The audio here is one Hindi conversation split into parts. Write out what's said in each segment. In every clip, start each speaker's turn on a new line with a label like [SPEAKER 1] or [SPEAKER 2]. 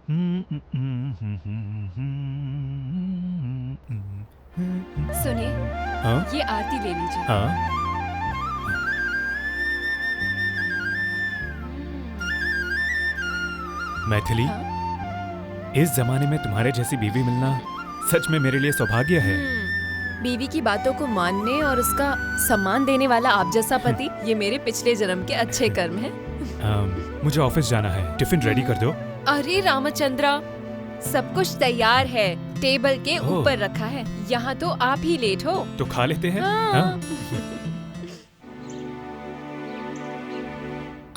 [SPEAKER 1] सुनिए,
[SPEAKER 2] हाँ
[SPEAKER 1] ये आरती ले लीजिए।
[SPEAKER 2] हाँ। मैथिली,
[SPEAKER 1] हाँ?
[SPEAKER 2] इस जमाने में तुम्हारे जैसी बीवी मिलना सच में मेरे लिए सौभाग्य है।
[SPEAKER 1] बीवी की बातों को मानने और उसका सम्मान देने वाला आप जैसा पति, ये मेरे पिछले जन्म के अच्छे कर्म हैं।
[SPEAKER 2] मुझे ऑफिस जाना है, टिफिन रेडी कर दो।
[SPEAKER 1] अरे रामचंद्रा, सब कुछ तैयार है, टेबल के
[SPEAKER 2] ओह।
[SPEAKER 1] ऊपर रखा है। यहाँ तो आप ही लेट हो।
[SPEAKER 2] तो खा लेते हैं।
[SPEAKER 1] हाँ।
[SPEAKER 2] हाँ?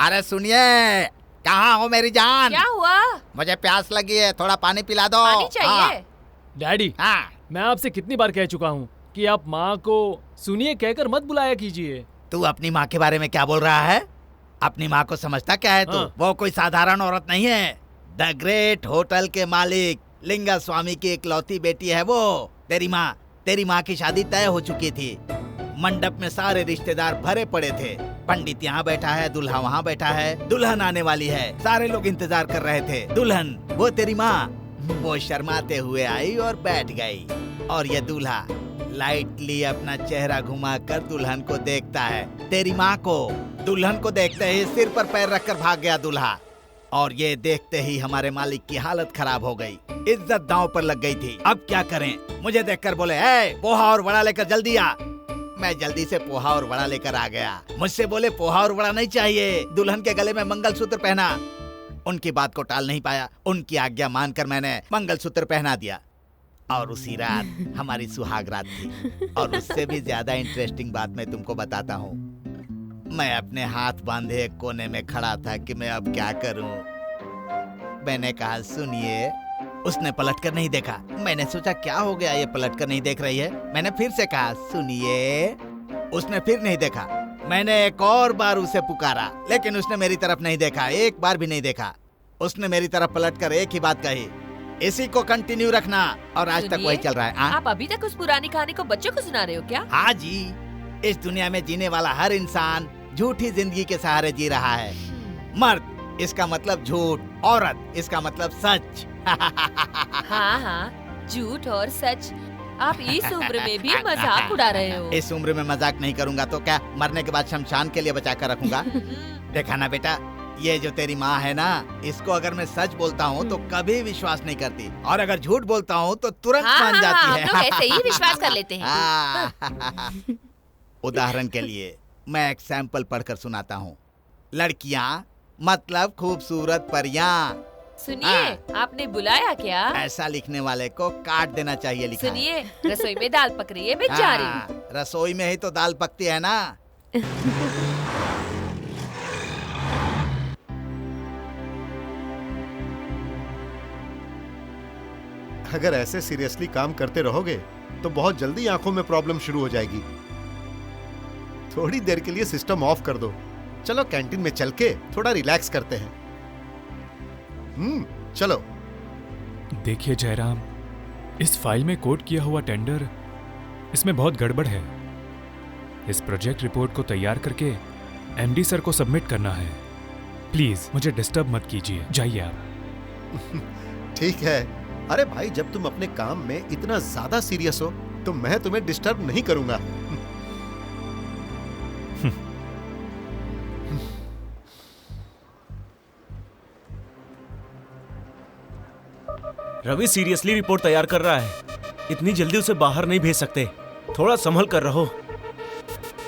[SPEAKER 3] अरे सुनिए, कहाँ हो मेरी जान?
[SPEAKER 1] क्या हुआ?
[SPEAKER 3] मुझे प्यास लगी है, थोड़ा पानी पिला दो।
[SPEAKER 1] पानी चाहिए?
[SPEAKER 4] डैडी,
[SPEAKER 3] हाँ।
[SPEAKER 4] मैं आपसे कितनी बार कह चुका हूँ कि आप माँ को सुनिए कहकर मत बुलाया कीजिए।
[SPEAKER 3] तू अपनी माँ के बारे में क्या बोल रहा है? अपनी माँ को समझता क्या है तू?
[SPEAKER 4] हाँ।
[SPEAKER 3] वो कोई साधारण औरत नहीं है। द ग्रेट होटल के मालिक लिंगा स्वामी की इकलौती बेटी है वो। तेरी माँ की शादी तय हो चुकी थी। मंडप में सारे रिश्तेदार भरे पड़े थे। पंडित यहाँ बैठा है, दूल्हा वहाँ बैठा है, दुल्हन आने वाली है। सारे लोग इंतजार कर रहे थे। दुल्हन, वो तेरी माँ, वो शर्माते हुए आई और बैठ गई। और ये दूल्हा लाइटली अपना चेहरा घुमाकर दुल्हन को देखता है। तेरी माँ को दुल्हन को देखते ही सिर पर पैर रखकर भाग गया दूल्हा। और ये देखते ही हमारे मालिक की हालत खराब हो गई। इज्जत दांव पर लग गई थी। अब क्या करें? मुझे देखकर बोले, ए पोहा और वड़ा लेकर जल्दी आ। मैं जल्दी से पोहा और वड़ा लेकर आ गया। मुझसे बोले पोहा और वड़ा नहीं चाहिए, दुल्हन के गले में मंगलसूत्र पहना। उनकी बात को टाल नहीं पाया। उनकी आज्ञा मानकर मैंने मंगलसूत्र पहना दिया। और उसी रात हमारी सुहाग रात थी। और उससे भी ज्यादा इंटरेस्टिंग बात मैं तुमको बताता हूँ। मैं अपने हाथ बांधे एक कोने में खड़ा था कि मैं अब क्या करूं। मैंने कहा सुनिए। उसने पलटकर नहीं देखा। मैंने सोचा क्या हो गया, ये पलटकर नहीं देख रही है। मैंने फिर से कहा सुनिए। उसने फिर नहीं देखा। मैंने एक और बार उसे पुकारा, लेकिन उसने मेरी तरफ नहीं देखा, एक बार भी नहीं देखा। उसने मेरी तरफ पलटकर एक ही बात कही, इसी को कंटिन्यू रखना। और आज तक
[SPEAKER 5] सुनिए,
[SPEAKER 3] वही चल रहा है।
[SPEAKER 5] आप अभी तक उस पुरानी कहानी को बच्चों को सुना रहे हो क्या?
[SPEAKER 3] हाँ जी, इस दुनिया में जीने वाला हर इंसान झूठी जिंदगी के सहारे जी रहा है। मर्द इसका मतलब झूठ, औरत इसका मतलब सच।
[SPEAKER 5] हाँ हाँ, झूठ और सच। आप इस उम्र में भी मजाक उड़ा रहे हो।
[SPEAKER 3] इस उम्र में मजाक नहीं करूंगा तो क्या मरने के बाद शमशान के लिए बचा कर रखूंगा? देखा ना बेटा, ये जो तेरी माँ है ना, इसको अगर मैं सच बोलता हूँ तो कभी विश्वास नहीं करती, और अगर झूठ बोलता हूँ तो तुरंत मान जाती
[SPEAKER 5] हम
[SPEAKER 3] है।
[SPEAKER 5] लोग ऐसे ही विश्वास कर लेते हैं।
[SPEAKER 3] हाँ। उदाहरण के लिए मैं एक सैंपल पढ़कर सुनाता हूँ। लड़कियाँ मतलब खूबसूरत परियां।
[SPEAKER 5] सुनिए, आपने बुलाया क्या?
[SPEAKER 3] ऐसा लिखने वाले को काट देना चाहिए लिखा है।
[SPEAKER 5] सुनिए, रसोई में दाल पक रही है बेचारी।
[SPEAKER 3] हाँ, रसोई में ही तो दाल पकती है ना।
[SPEAKER 6] अगर ऐसे सीरियसली काम करते रहोगे तो बहुत जल्दी आंखों में प्रॉब्लम शुरू हो जाएगी। थोड़ी देर के लिए सिस्टम ऑफ कर दो। चलो कैंटीन में चल के थोड़ा रिलैक्स करते हैं। चलो।
[SPEAKER 2] देखिए जयराम, इस फाइल में कोड किया हुआ टेंडर, इसमें बहुत गड़बड़ है। इस प्रोजेक्ट रिपोर्ट को तैयार करके एमडी सर को सबमिट करना है। प्लीज मुझे डिस्टर्ब मत कीजिए, जाइए आप।
[SPEAKER 6] ठीक है। अरे भाई, जब तुम अपने काम में इतना ज्यादा सीरियस हो तो मैं तुम्हें डिस्टर्ब नहीं करूंगा।
[SPEAKER 7] रवि सीरियसली रिपोर्ट तैयार कर रहा है। इतनी जल्दी उसे बाहर नहीं भेज सकते। थोड़ा संभल कर रहो।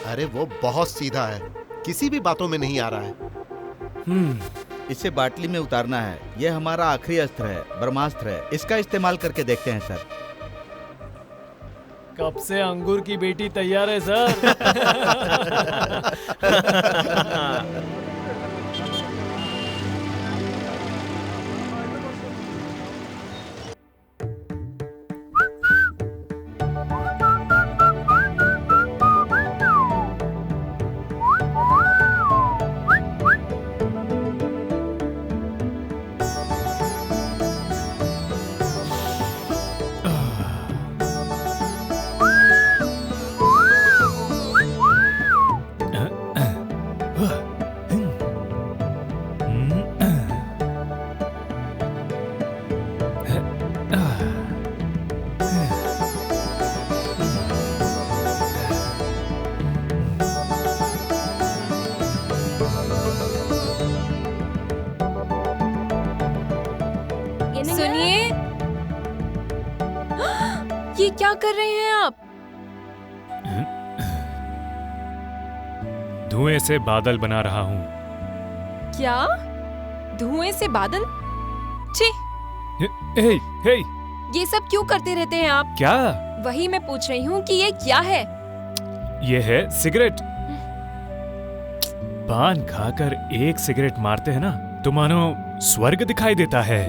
[SPEAKER 6] अरे वो बहुत सीधा है, किसी भी बातों में नहीं आ रहा है।
[SPEAKER 3] इसे बाटली में उतारना है। यह हमारा आखिरी अस्त्र है, ब्रह्मास्त्र है। इसका इस्तेमाल करके देखते हैं सर।
[SPEAKER 4] कब से अंगूर की बेटी तैयार है सर।
[SPEAKER 1] सुनिए, ये क्या कर रहे हैं आप?
[SPEAKER 2] धुएं से बादल बना रहा हूँ।
[SPEAKER 1] क्या? धुएं से बादल? छी,
[SPEAKER 2] हे, हे,
[SPEAKER 1] ये सब क्यों करते रहते हैं आप?
[SPEAKER 2] क्या?
[SPEAKER 1] वही मैं पूछ रही हूँ कि ये क्या है?
[SPEAKER 2] ये है सिगरेट। पान खाकर एक सिगरेट मारते हैं ना तो मानो स्वर्ग दिखाई देता है।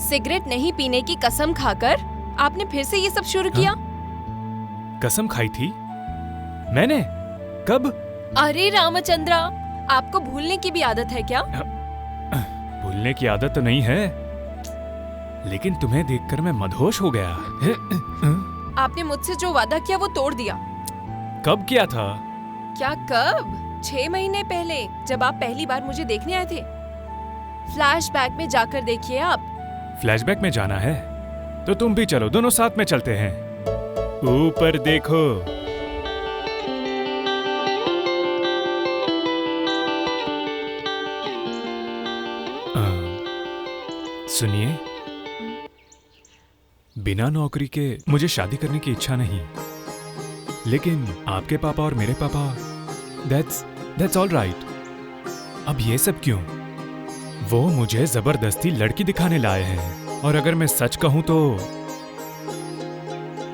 [SPEAKER 1] सिगरेट नहीं पीने की कसम खाकर आपने फिर से ये सब शुरू किया?
[SPEAKER 2] कसम खाई थी मैंने? कब?
[SPEAKER 1] अरे रामचंद्रा, आपको भूलने की भी आदत है क्या?
[SPEAKER 2] भूलने की आदत तो नहीं है, लेकिन तुम्हें देखकर मैं मदहोश हो गया।
[SPEAKER 1] आपने मुझसे जो वादा किया वो तोड़ दिया।
[SPEAKER 2] कब किया था?
[SPEAKER 1] क्या कब? 6 महीने पहले, जब आप पहली बार मुझे देखने आए थे। फ्लैशबैक में जाकर देखिए आप।
[SPEAKER 2] फ्लैशबैक में जाना है तो तुम भी चलो, दोनों साथ में चलते हैं। ऊपर देखो। सुनिए, बिना नौकरी के मुझे शादी करने की इच्छा नहीं, लेकिन आपके पापा और मेरे पापा, that's all right। अब ये सब क्यों? वो मुझे जबरदस्ती लड़की दिखाने लाए हैं, और अगर मैं सच कहूं तो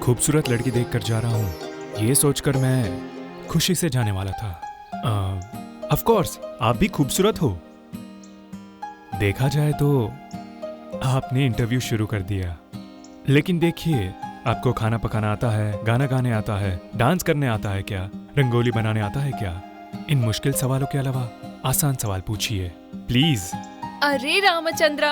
[SPEAKER 2] खूबसूरत लड़की देखकर जा रहा हूं, ये सोचकर मैं खुशी से जाने वाला था। ऑफ कोर्स आप भी खूबसूरत हो। देखा जाए तो आपने इंटरव्यू शुरू कर दिया, लेकिन देखिए, आपको खाना पकाना आता है, गाना गाने आता है, डांस करने आता है क्या, रंगोली बनाने आता है क्या? इन मुश्किल सवालों के अलावा आसान सवाल पूछिए प्लीज।
[SPEAKER 1] अरे रामचंद्रा,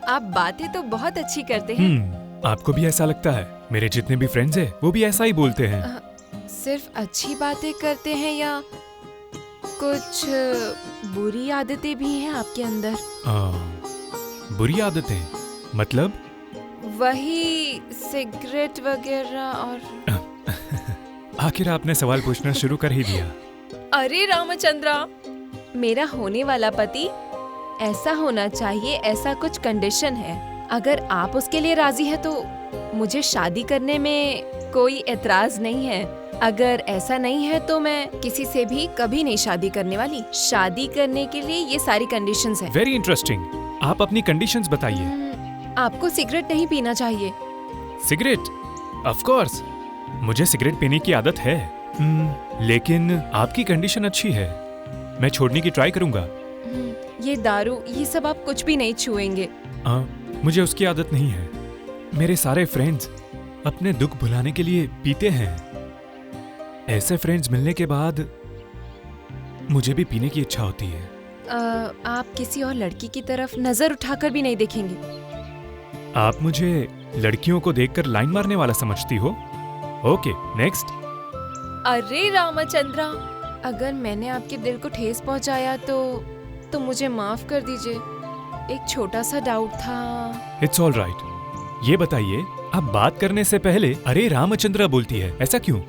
[SPEAKER 1] आप बातें तो बहुत अच्छी करते हैं।
[SPEAKER 2] आपको भी ऐसा लगता है? मेरे जितने भी फ्रेंड्स हैं वो भी ऐसा ही बोलते हैं।
[SPEAKER 1] सिर्फ अच्छी बातें करते हैं या कुछ बुरी आदतें भी हैं आपके अंदर?
[SPEAKER 2] बुरी आदतें मतलब?
[SPEAKER 1] वही सिगरेट वगैरह और
[SPEAKER 2] आखिर आपने सवाल पूछना शुरू कर ही दिया।
[SPEAKER 1] अरे रामचंद्रा, मेरा होने वाला पति ऐसा होना चाहिए, ऐसा कुछ कंडीशन है। अगर आप उसके लिए राजी है तो मुझे शादी करने में कोई एतराज नहीं है। अगर ऐसा नहीं है तो मैं किसी से भी कभी नहीं शादी करने वाली। शादी करने के लिए ये सारी कंडीशंस हैं।
[SPEAKER 2] Very interesting. आप अपनी कंडीशंस बताइए।
[SPEAKER 1] आपको सिगरेट नहीं पीना चाहिए।
[SPEAKER 2] सिगरेट? ऑफ कोर्स, मुझे सिगरेट पीने की आदत है। लेकिन आपकी कंडीशन अच्छी है, मैं छोड़ने की ट्राई करूंगा।
[SPEAKER 1] ये दारू, ये सब आप कुछ भी नहीं छुएंगे।
[SPEAKER 2] मुझे उसकी आदत नहीं है। मेरे सारे फ्रेंड्स अपने दुख भुलाने के लिए पीते हैं। ऐसे फ्रेंड्स मिलने के बाद मुझे भी पीने की इच्छा होती है।
[SPEAKER 1] आप किसी और लड़की की तरफ नजर उठाकर भी नहीं देखेंगे?
[SPEAKER 2] आप मुझे लड़कियों को देखकर लाइन मारने वाला समझती हो? Okay, next.
[SPEAKER 1] अरे रामचंद्रा, अगर मैंने आपके दिल को ठेस पहुंचाया तो मुझे माफ कर दीजिए। एक छोटा सा डाउट था।
[SPEAKER 2] It's all right. ये बताइए, आप बात करने से पहले अरे रामचंद्रा बोलती है, ऐसा क्यों?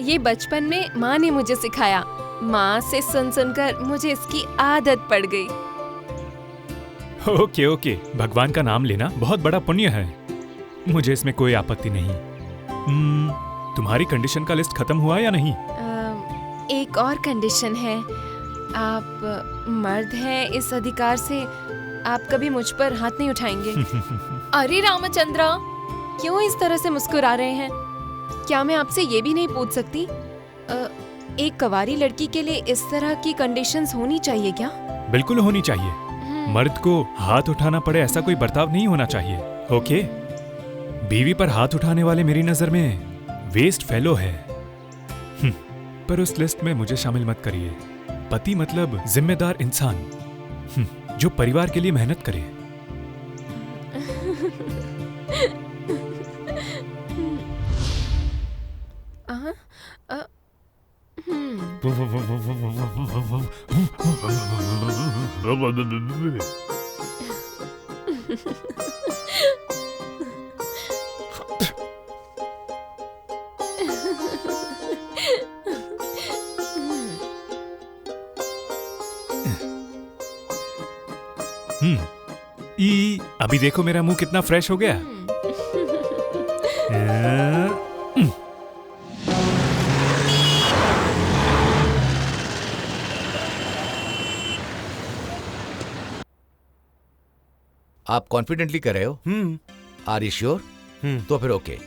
[SPEAKER 1] ये बचपन में माँ ने मुझे सिखाया। माँ से सुन सुनकर मुझे इसकी आदत पड़ गई।
[SPEAKER 2] ओके ओके, भगवान का नाम लेना बहुत बड़ा पुण्य है, मुझे इसमें कोई आपत्ति नहीं। तुम्हारी कंडीशन का लिस्ट खत्म हुआ या नहीं?
[SPEAKER 1] एक और कंडीशन है। आप मर्द हैं, इस अधिकार से आप कभी मुझ पर हाथ नहीं उठाएंगे। अरे रामचंद्रा, क्यों इस तरह से मुस्कुरा रहे हैं? क्या मैं आपसे ये भी नहीं पूछ सकती, एक कवारी लड़की के लिए इस तरह की कंडीशंस होनी चाहिए क्या?
[SPEAKER 2] बिल्कुल होनी चाहिए। मर्द को हाथ उठाना पड़े ऐसा कोई बर्ताव नहीं होना चाहिए। ओके, बीवी पर हाथ उठाने वाले मेरी नजर में वेस्ट फेलो है। पर उस लिस्ट में मुझे शामिल मत करिए। पति मतलब जिम्मेदार इंसान, जो परिवार के लिए मेहनत करे। अभी देखो मेरा मुंह कितना फ्रेश हो गया।
[SPEAKER 3] आप कॉन्फिडेंटली कर रहे हो? Are you sure? तो फिर ओके।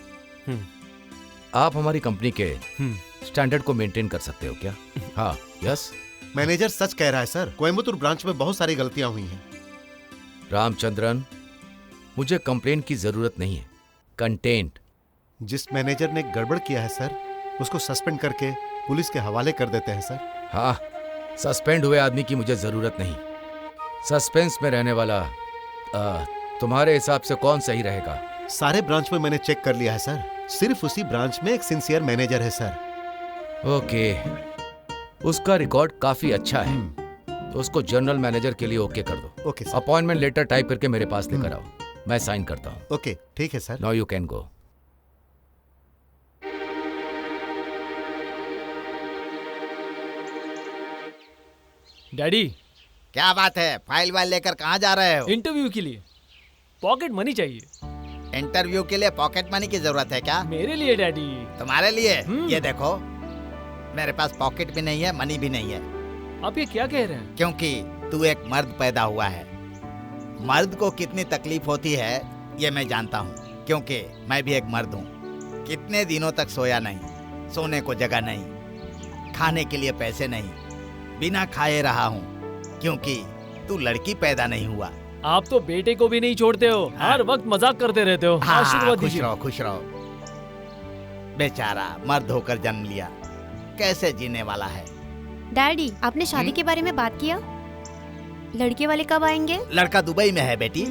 [SPEAKER 3] आप हमारी कंपनी के स्टैंडर्ड को मेंटेन कर सकते हो क्या? हाँ, यस।
[SPEAKER 6] मैनेजर सच कह रहा है सर, कोयम्बतूर ब्रांच में बहुत सारी गलतियां हुई हैं।
[SPEAKER 3] रामचंद्रन, मुझे कंप्लेन की जरूरत नहीं है, कंटेंट।
[SPEAKER 6] जिस मैनेजर ने गड़बड़ किया है सर, उसको सस्पेंड करके पुलिस के हवाले कर देते हैं सर।
[SPEAKER 3] हाँ, सस्पेंड हुए आदमी की मुझे जरूरत नहीं। सस्पेंस में रहने वाला तुम्हारे हिसाब से कौन सही रहेगा?
[SPEAKER 6] सारे ब्रांच में मैंने चेक कर लिया है सर, सिर्फ उसी ब्रांच में एक सिंसियर मैनेजर है सर।
[SPEAKER 3] ओके, उसका रिकॉर्ड काफी अच्छा है, तो उसको जनरल मैनेजर के लिए ओके कर दो।
[SPEAKER 6] Okay sir.
[SPEAKER 3] Appointment letter type करके मेरे पास लेकर आओ, मैं साइन करता हूँ।
[SPEAKER 6] ओके, ठीक है sir.
[SPEAKER 3] Now you can go.
[SPEAKER 4] Daddy,
[SPEAKER 3] क्या बात है? फाइल वाइल लेकर कहाँ जा रहे हो?
[SPEAKER 4] इंटरव्यू के लिए पॉकेट मनी चाहिए।
[SPEAKER 3] इंटरव्यू के लिए पॉकेट मनी की जरूरत है क्या?
[SPEAKER 4] मेरे लिए डैडी।
[SPEAKER 3] तुम्हारे लिए? ये देखो, मेरे पास पॉकेट भी नहीं है, मनी भी नहीं है।
[SPEAKER 4] आप ये क्या कह रहे हैं?
[SPEAKER 3] क्योंकि तू एक मर्द पैदा हुआ है। मर्द को कितनी तकलीफ होती है ये मैं जानता हूँ, क्योंकि मैं भी एक मर्द हूँ। कितने दिनों तक सोया नहीं, सोने को जगह नहीं, खाने के लिए पैसे नहीं, बिना खाए रहा हूँ, क्योंकि तू लड़की पैदा नहीं हुआ।
[SPEAKER 4] आप तो बेटे को भी नहीं छोड़ते हो, हर वक्त मजाक करते रहते हो। आशीर्वाद
[SPEAKER 3] खुश
[SPEAKER 4] दीजिए।
[SPEAKER 3] रहो, खुश रहो। बेचारा मर्द होकर जन्म लिया, कैसे जीने वाला है।
[SPEAKER 8] डैडी, आपने शादी के बारे में बात किया? लड़के वाले कब आएंगे?
[SPEAKER 3] लड़का दुबई में है बेटी,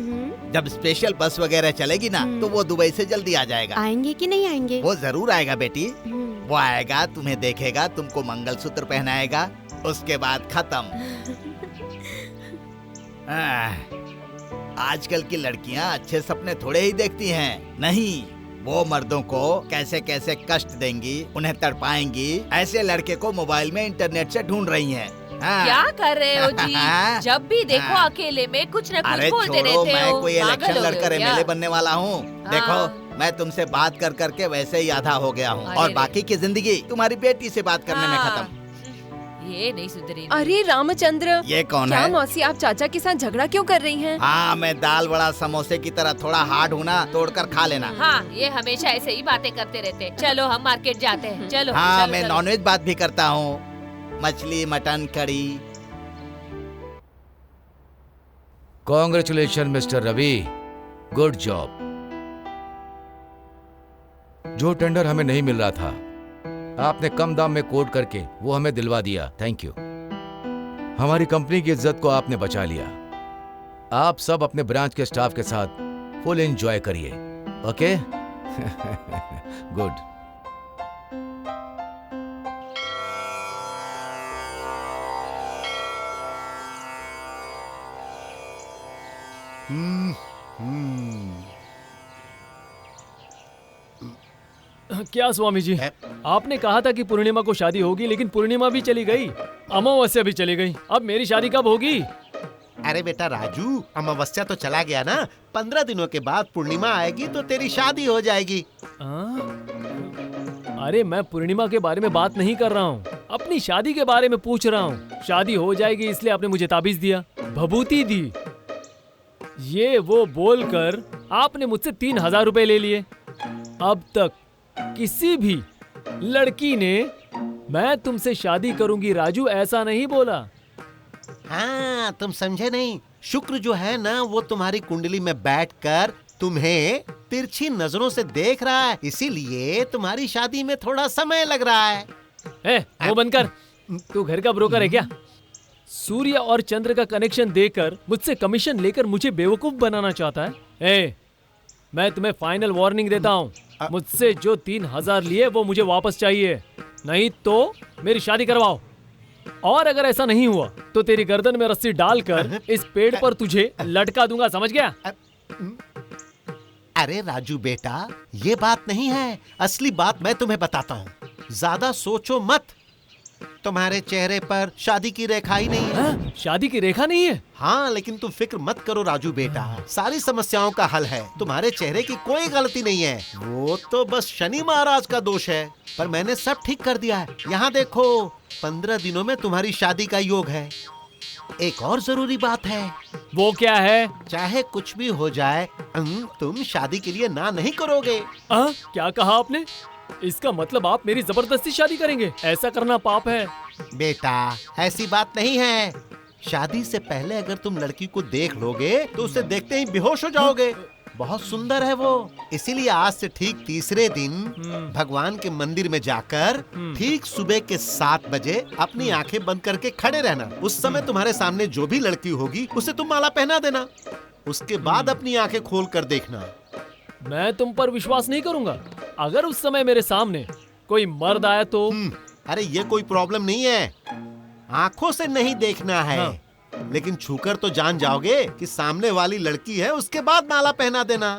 [SPEAKER 3] जब स्पेशल बस वगैरह चलेगी ना तो वो दुबई से जल्दी आ जाएगा।
[SPEAKER 8] आएंगे कि नहीं आएंगे?
[SPEAKER 3] वो जरूर आएगा बेटी, वो आएगा, तुम्हें देखेगा, तुमको मंगलसूत्र पहनाएगा, उसके बाद खत्म। आजकल की लड़कियां अच्छे सपने थोड़े ही देखती हैं, नहीं, वो मर्दों को कैसे कैसे कष्ट देंगी, उन्हें तड़पाएंगी, ऐसे लड़के को मोबाइल में इंटरनेट से ढूंढ रही हैं।
[SPEAKER 5] क्या कर रहे हो जी? जब भी देखो अकेले में कुछ न कुछ
[SPEAKER 3] अरे
[SPEAKER 5] बोलते
[SPEAKER 3] छोड़ो,
[SPEAKER 5] रहते
[SPEAKER 3] मैं
[SPEAKER 5] हो।
[SPEAKER 3] कोई
[SPEAKER 5] पागल
[SPEAKER 3] इलेक्शन
[SPEAKER 5] हो गए
[SPEAKER 3] लड़कर
[SPEAKER 5] हो क्या?
[SPEAKER 3] एमएलए बनने वाला हूँ। देखो, मैं तुमसे बात कर करके वैसे ही आधा हो गया हूँ, और
[SPEAKER 5] अरे
[SPEAKER 3] बाकी की जिंदगी तुम्हारी बेटी से बात करने में
[SPEAKER 5] हाँ।
[SPEAKER 3] खत्म।
[SPEAKER 5] ये नहीं सुधरी।
[SPEAKER 1] अरे रामचंद्र,
[SPEAKER 3] ये कौन
[SPEAKER 1] क्या
[SPEAKER 3] है?
[SPEAKER 1] मौसी, आप चाचा के साथ झगड़ा क्यों कर रही हैं?
[SPEAKER 3] हाँ, मैं दाल बड़ा समोसे की तरह थोड़ा हार्ड हूँ ना, तोड़कर खा लेना।
[SPEAKER 5] हाँ, ये हमेशा ऐसे ही बातें करते रहते। चलो हम मार्केट जाते हैं, चलो।
[SPEAKER 3] हाँ,
[SPEAKER 5] चलो,
[SPEAKER 3] मैं
[SPEAKER 5] चलो।
[SPEAKER 3] नॉनवेज बात भी करता हूँ, मछली, मटन, कड़ी। Congratulation mister Ravi, good job. जो टेंडर हमें नहीं मिल रहा था, आपने कम दाम में कोट करके वो हमें दिलवा दिया, थैंक यू। हमारी कंपनी की इज्जत को आपने बचा लिया। आप सब अपने ब्रांच के स्टाफ के साथ फुल एंजॉय करिए, ओके? गुड।
[SPEAKER 4] क्या स्वामी जी, आपने कहा था कि पूर्णिमा को शादी होगी, लेकिन पूर्णिमा भी चली गई, अमावस्या भी चली गई। अब मेरी शादी कब होगी?
[SPEAKER 6] अरे बेटा राजू, अमावस्या तो चला गया ना, 15 दिनों के बाद पूर्णिमा आएगी तो तेरी शादी हो जाएगी।
[SPEAKER 4] अरे मैं पूर्णिमा के बारे में बात नहीं कर रहा हूँ, अपनी शादी के बारे में पूछ रहा हूँ। शादी हो जाएगी इसलिए आपने मुझे ताबीज दिया, भभूति दी, ये वो बोलकर आपने मुझसे 3000 रुपए ले लिए। अब तक किसी भी लड़की ने मैं तुमसे शादी करूंगी राजू ऐसा नहीं बोला।
[SPEAKER 6] हाँ, तुम समझे नहीं, शुक्र जो है ना वो तुम्हारी कुंडली में बैठकर तुम्हें तिरछी नजरों से देख रहा है, इसीलिए तुम्हारी शादी में थोड़ा समय लग रहा है।
[SPEAKER 4] वो बंद कर, तू घर का ब्रोकर है क्या? सूर्य और चंद्र का कनेक्शन देकर मुझसे कमीशन लेकर मुझे बेवकूफ बनाना चाहता है। मैं तुम्हें फाइनल वार्निंग देता हूँ, मुझसे जो 3000 लिए वो मुझे वापस चाहिए, नहीं तो मेरी शादी करवाओ। और अगर ऐसा नहीं हुआ तो तेरी गर्दन में रस्सी डालकर इस पेड़ पर तुझे लटका दूंगा, समझ गया?
[SPEAKER 6] अरे राजू बेटा, ये बात नहीं है, असली बात मैं तुम्हें बताता हूँ, ज्यादा सोचो मत। तुम्हारे चेहरे पर शादी की रेखा ही नहीं है।
[SPEAKER 4] हाँ? शादी की रेखा नहीं है?
[SPEAKER 6] हाँ, लेकिन तुम फिक्र मत करो राजू बेटा, सारी समस्याओं का हल है। तुम्हारे चेहरे की कोई गलती नहीं है, वो तो बस शनि महाराज का दोष है। पर मैंने सब ठीक कर दिया है। यहाँ देखो, 15 दिनों में तुम्हारी शादी का योग है। एक और जरूरी बात है।
[SPEAKER 4] वो क्या है?
[SPEAKER 6] चाहे कुछ भी हो जाए, तुम शादी के लिए ना नहीं करोगे।
[SPEAKER 4] क्या कहा आपने? इसका मतलब आप मेरी जबरदस्ती शादी करेंगे? ऐसा करना पाप है।
[SPEAKER 6] बेटा, ऐसी बात नहीं है। शादी से पहले अगर तुम लड़की को देख लोगे तो उसे देखते ही बेहोश हो जाओगे। बहुत सुंदर है वो। इसीलिए आज से ठीक तीसरे दिन भगवान के मंदिर में जाकर ठीक सुबह के 7 बजे अपनी आंखें बंद करके खड़े रहना। उस समय तुम्हारे सामने जो भी लड़की होगी उसे तुम माला पहना देना। उसके बाद अपनी आंखें खोल कर देखना।
[SPEAKER 4] मैं तुम पर विश्वास नहीं करूंगा। अगर उस समय मेरे सामने कोई मर्द आया तो?
[SPEAKER 6] अरे ये कोई प्रॉब्लम नहीं है। आंखों से नहीं देखना है, लेकिन छूकर तो जान जाओगे कि सामने वाली लड़की है। उसके बाद माला पहना देना।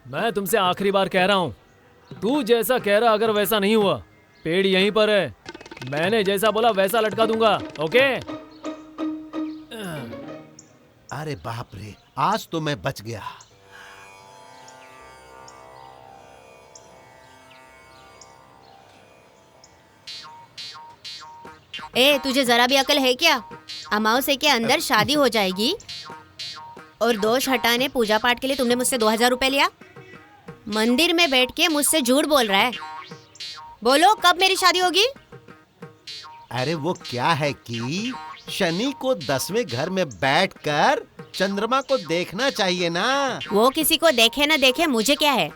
[SPEAKER 4] मैं तुमसे आखिरी बार कह रहा हूँ, तू जैसा कह रहा अगर वैसा नहीं हुआ, पेड़ यहीं पर है। मैंने जैसा बोला वैसा लटका दूंगा। ओके?
[SPEAKER 6] अरे बाप रे, आज तो मैं बच गया।
[SPEAKER 8] ए, तुझे जरा भी अकल है क्या? अमावस्या के अंदर शादी हो जाएगी और दोष हटाने पूजा पाठ के लिए तुमने मुझसे 2000 रुपए लिया। मंदिर में बैठ के मुझसे झूठ बोल रहा है। बोलो, कब मेरी शादी होगी?
[SPEAKER 6] अरे वो क्या है कि शनि को 10वें घर में बैठकर चंद्रमा को देखना चाहिए ना।
[SPEAKER 8] वो किसी को देखे ना देखे, मुझे क्या है।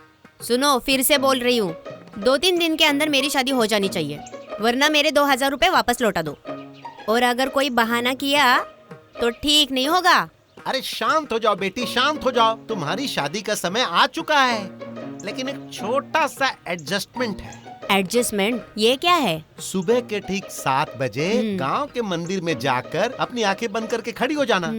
[SPEAKER 8] सुनो, फिर से बोल रही हूँ, 2-3 दिन के अंदर मेरी शादी हो जानी चाहिए, वरना मेरे 2000 रुपए वापस लौटा दो। और अगर कोई बहाना किया तो ठीक नहीं होगा।
[SPEAKER 6] अरे शांत हो जाओ बेटी, शांत हो जाओ। तुम्हारी शादी का समय आ चुका है, लेकिन एक छोटा सा एडजस्टमेंट है।
[SPEAKER 8] एडजस्टमेंट? ये क्या है?
[SPEAKER 6] सुबह के ठीक 7 बजे गांव के मंदिर में जाकर अपनी आंखें बंद करके खड़ी हो जाना।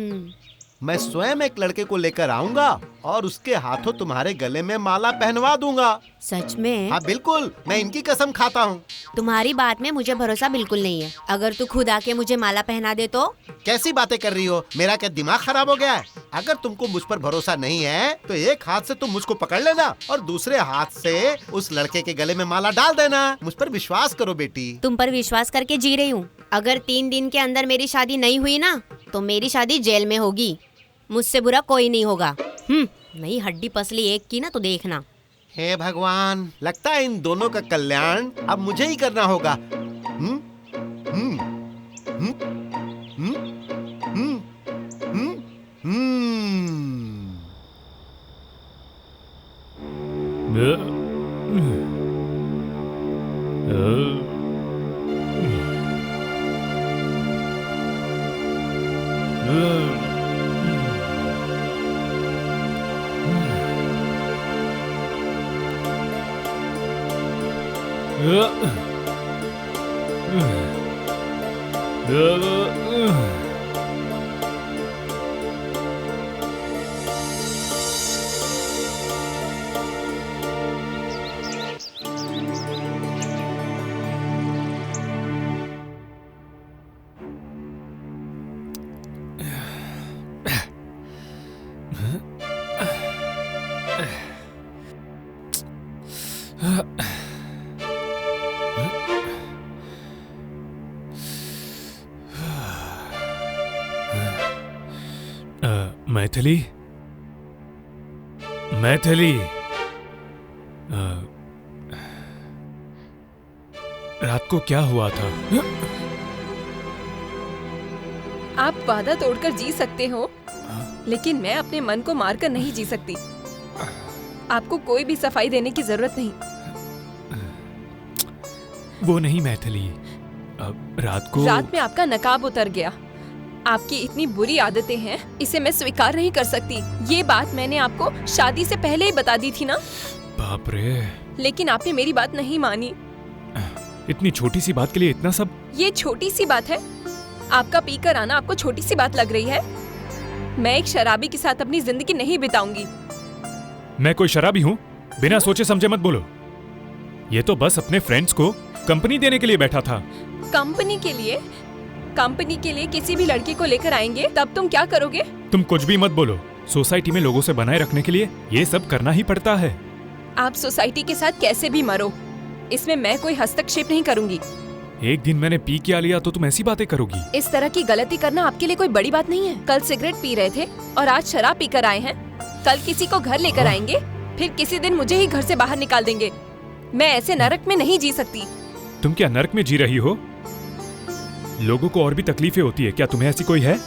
[SPEAKER 6] मैं स्वयं एक लड़के को लेकर आऊंगा और उसके हाथों तुम्हारे गले में माला पहनवा दूंगा।
[SPEAKER 8] सच में?
[SPEAKER 6] हाँ बिल्कुल, मैं इनकी कसम खाता हूँ।
[SPEAKER 8] तुम्हारी बात में मुझे भरोसा बिल्कुल नहीं है। अगर तू खुद आके मुझे माला पहना दे तो?
[SPEAKER 6] कैसी बातें कर रही हो? मेरा क्या दिमाग खराब हो गया है? अगर तुमको मुझ पर भरोसा नहीं है तो एक हाथ से तुम मुझको पकड़ लेना और दूसरे हाथ से उस लड़के के गले में माला डाल देना। मुझ पर विश्वास करो बेटी।
[SPEAKER 8] तुम पर विश्वास करके जी रही हूँ। अगर 3 दिन के अंदर मेरी शादी नहीं हुई ना, तो मेरी शादी जेल में होगी। मुझसे बुरा कोई नहीं होगा। नई हड्डी पसली एक की ना तो देखना।
[SPEAKER 6] हे भगवान, लगता है इन दोनों का कल्याण अब मुझे ही करना होगा।
[SPEAKER 2] मैथिली, मैथिली, रात को क्या हुआ था?
[SPEAKER 1] आप वादा तोड़कर जी सकते हो, लेकिन मैं अपने मन को मारकर नहीं जी सकती। आपको कोई भी सफाई देने की जरूरत नहीं।
[SPEAKER 2] वो नहीं मैथिली, रात
[SPEAKER 1] में आपका नकाब उतर गया। आपकी इतनी बुरी आदतें हैं, इसे मैं स्वीकार नहीं कर सकती। ये बात मैंने आपको शादी से पहले ही बता दी थी ना।
[SPEAKER 2] बाप रे!
[SPEAKER 1] लेकिन आपने मेरी बात नहीं मानी।
[SPEAKER 2] इतनी छोटी सी बात के लिए इतना सब?
[SPEAKER 1] ये छोटी सी बात है? आपका पीकर आना आपको छोटी सी बात लग रही है? मैं एक शराबी के साथ अपनी जिंदगी नहीं बिताऊंगी।
[SPEAKER 2] मैं कोई शराबी हूँ? बिना सोचे समझे मत बोलो। ये तो बस अपने फ्रेंड्स को कंपनी देने के लिए बैठा था।
[SPEAKER 1] कंपनी के लिए किसी भी लड़की को लेकर आएंगे तब तुम क्या करोगे?
[SPEAKER 2] तुम कुछ भी मत बोलो। सोसाइटी में लोगों से बनाए रखने के लिए ये सब करना ही पड़ता है।
[SPEAKER 1] आप सोसाइटी के साथ कैसे भी मरो, इसमें मैं कोई हस्तक्षेप नहीं करूंगी।
[SPEAKER 2] एक दिन मैंने पी क्या लिया तो तुम ऐसी बातें करोगी?
[SPEAKER 1] इस तरह की गलती करना आपके लिए कोई बड़ी बात नहीं है। कल सिगरेट पी रहे थे और आज शराब पीकर आए हैं। कल किसी को घर लेकर आएंगे, फिर किसी दिन मुझे ही घर से बाहर निकाल देंगे। मैं ऐसे नरक में नहीं जी सकती।
[SPEAKER 2] तुम क्या नरक में जी रही हो? लोगों को और भी तकलीफें होती है क्या? तुम्हें ऐसी कोई है?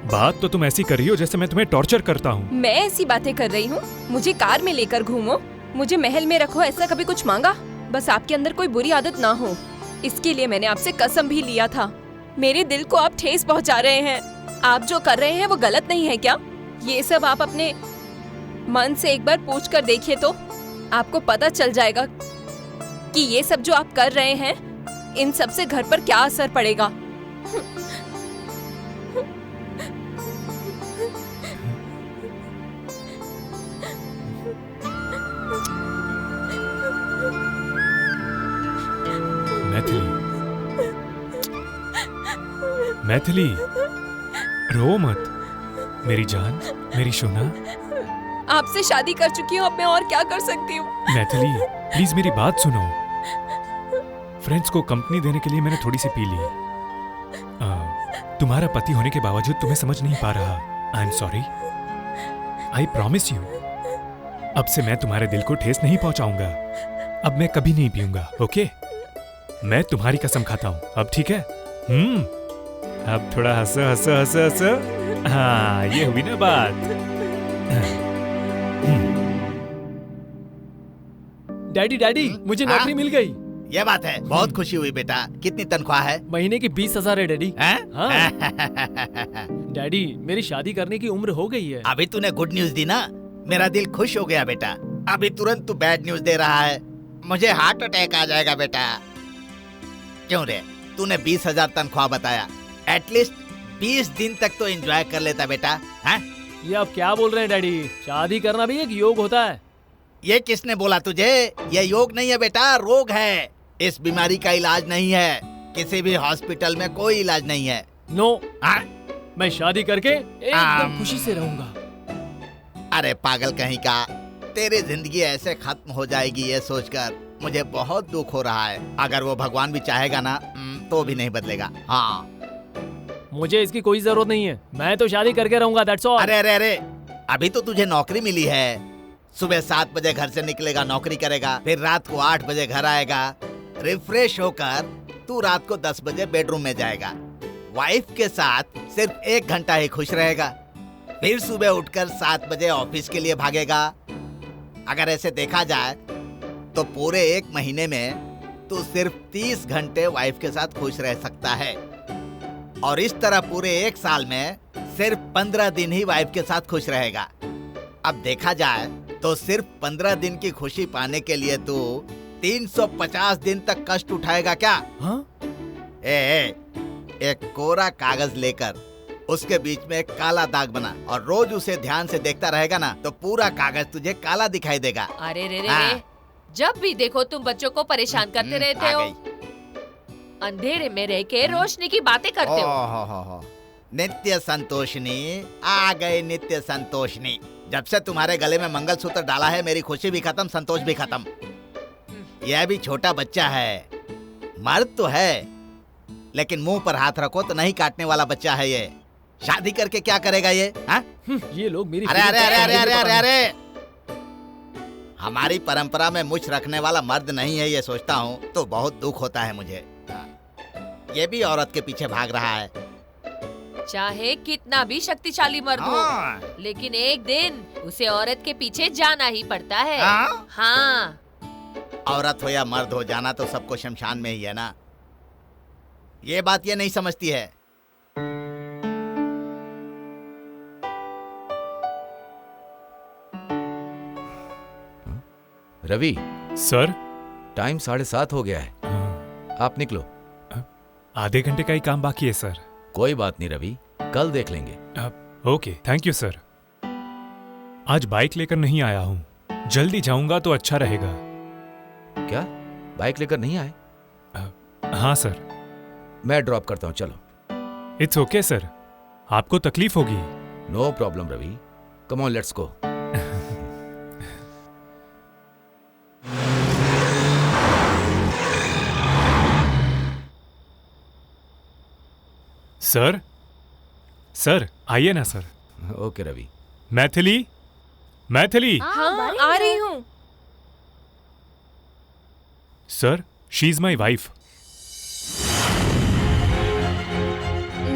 [SPEAKER 2] बात तो तुम ऐसी कर रही हो जैसे मैं तुम्हें टॉर्चर करता हूँ।
[SPEAKER 1] मैं ऐसी बातें कर रही हूँ? मुझे कार में लेकर घूमो, मुझे महल में रखो, ऐसा कभी कुछ मांगा? बस आपके अंदर कोई बुरी आदत ना हो, इसके लिए मैंने आपसे कसम भी लिया था। मेरे दिल को आप ठेस पहुँचा रहे हैं। आप जो कर रहे हैं वो गलत नहीं है क्या? ये सब आप अपने मन से एक बार पूछ कर देखिए तो आपको पता चल जाएगा कि ये सब जो आप कर रहे हैं, इन सब से घर पर क्या असर पड़ेगा।
[SPEAKER 2] मैथिली, रो मत मेरी जान, मेरी सोना।
[SPEAKER 1] आपसे शादी कर चुकी हूँ, अब मैं और क्या कर सकती हूँ?
[SPEAKER 2] मैथिली प्लीज मेरी बात सुनो। फ्रेंड्स को कंपनी देने के लिए मैंने थोड़ी सी पी ली। तुम्हारा पति होने के बावजूद तुम्हें समझ नहीं पा रहा। I am sorry. I promise you, अब से मैं तुम्हारे दिल को ठेस नहीं पहुंचाऊंगा। अब मैं कभी नहीं पीऊंगा, ओके? मैं तुम्हारी कसम खाता हूं अब, ठीक है? अब थोड़ा हंसो हंसो हंसो हंसो। हाँ, ये हुई ना बात।
[SPEAKER 4] डैडी डैडी, मुझे नौकरी मिल गई।
[SPEAKER 3] ये बात है, बहुत खुशी हुई बेटा। कितनी तनख्वाह है?
[SPEAKER 4] महीने की 20,000 है डैडी।
[SPEAKER 3] हैं?
[SPEAKER 4] हाँ। डैडी, मेरी शादी करने की उम्र हो गई है।
[SPEAKER 3] अभी तूने गुड न्यूज दी ना, मेरा दिल खुश हो गया बेटा। अभी तुरंत तू बैड न्यूज दे रहा है। मुझे हार्ट अटैक आ जाएगा बेटा। क्यों रे, तूने 20,000 तनख्वाह बताया, एटलीस्ट 20 दिन तक तो एंजॉय कर लेता बेटा। हैं?
[SPEAKER 4] ये आप क्या बोल रहे हैं डैडी? शादी करना भी एक योग होता है।
[SPEAKER 3] ये किसने बोला तुझे? ये योग नहीं है बेटा, रोग है। इस बीमारी का इलाज नहीं है, किसी भी हॉस्पिटल में कोई इलाज नहीं है।
[SPEAKER 4] नो,
[SPEAKER 3] हाँ?
[SPEAKER 4] मैं शादी करके एकदम खुशी से रहूंगा।
[SPEAKER 3] अरे पागल कहीं का, तेरी जिंदगी ऐसे खत्म हो जाएगी ये सोचकर मुझे बहुत दुख हो रहा है। अगर वो भगवान भी चाहेगा ना तो भी नहीं बदलेगा। हाँ,
[SPEAKER 4] मुझे इसकी कोई जरूरत नहीं है, मैं तो शादी करके रहूंगा, दैट्स ऑल।
[SPEAKER 3] अरे अरे अरे, अभी तो तुझे नौकरी मिली है। सुबह 7 बजे घर से निकलेगा, नौकरी करेगा, फिर रात को 8 बजे घर आएगा। रिफ्रेश होकर तू रात को 10 बजे बेडरूम में जाएगा। वाइफ के साथ सिर्फ 1 घंटा ही खुश रहेगा, फिर सुबह उठकर 7 बजे ऑफिस के लिए भागेगा। अगर ऐसे देखा जाए तो पूरे 1 महीने में तू सिर्फ 30 घंटे वाइफ के साथ खुश रह सकता है, और इस तरह पूरे 1 साल में सिर्फ 15 दिन ही वाइफ के साथ खुश रहेगा। अब देखा जाए तो सिर्फ 15 दिन की खुशी पाने के लिए तू 350 दिन तक कष्ट उठाएगा क्या?
[SPEAKER 4] हाँ?
[SPEAKER 3] एक कोरा कागज लेकर उसके बीच में एक काला दाग बना और रोज उसे ध्यान से देखता रहेगा ना तो पूरा कागज तुझे काला दिखाई देगा।
[SPEAKER 5] अरे रे रे
[SPEAKER 3] हाँ।
[SPEAKER 5] रे, जब भी देखो तुम बच्चों को परेशान करते रहते
[SPEAKER 3] आ
[SPEAKER 5] हो।
[SPEAKER 3] गई।
[SPEAKER 5] अंधेरे में रह के रोशनी की बातें करते हो।
[SPEAKER 3] नित्य संतोषिनी आ गई, नित्य संतोषिनी। जब से तुम्हारे गले में मंगलसूत्र डाला है मेरी खुशी भी खत्म, संतोष भी खत्म। यह भी छोटा बच्चा है, मर्द तो है लेकिन मुंह पर हाथ रखो तो नहीं काटने वाला बच्चा है ये। शादी करके क्या करेगा ये? हाँ?
[SPEAKER 4] ये लोग मेरी
[SPEAKER 3] अरे अरे अरे अरे अरे अरे अरे, हमारी परंपरा में मुछ रखने वाला मर्द नहीं है ये सोचता हूँ तो बहुत दुख होता है मुझे। ये भी औरत के पीछे भाग रहा है।
[SPEAKER 5] चाहे कितना भी शक्तिशाली मर्द
[SPEAKER 3] हाँ।
[SPEAKER 5] हो, लेकिन एक दिन उसे औरत के पीछे जाना ही पड़ता है।
[SPEAKER 3] हाँ?
[SPEAKER 5] हाँ।
[SPEAKER 3] औरत हो या मर्द हो, जाना तो सबको शमशान में ही है ना। ये बात ये नहीं समझती है।
[SPEAKER 9] रवि,
[SPEAKER 2] सर।
[SPEAKER 9] टाइम 7:30 हो गया है, आप निकलो।
[SPEAKER 2] आधे घंटे का ही काम बाकी है सर।
[SPEAKER 9] कोई बात नहीं रवि, कल देख लेंगे।
[SPEAKER 2] Okay, thank you sir. आज बाइक लेकर नहीं आया हूँ, जल्दी जाऊंगा तो अच्छा रहेगा।
[SPEAKER 9] क्या बाइक लेकर नहीं आए?
[SPEAKER 2] हाँ सर।
[SPEAKER 9] मैं ड्रॉप करता हूँ, चलो।
[SPEAKER 2] इट्स ओके सर, आपको तकलीफ होगी।
[SPEAKER 9] No problem Ravi, come on let's go.
[SPEAKER 2] Sir, sir आइए ना सर।
[SPEAKER 9] ओके रवि।
[SPEAKER 2] मैथिली, मैथिली।
[SPEAKER 1] हाँ आ रही हूँ।
[SPEAKER 2] Sir, she is my wife.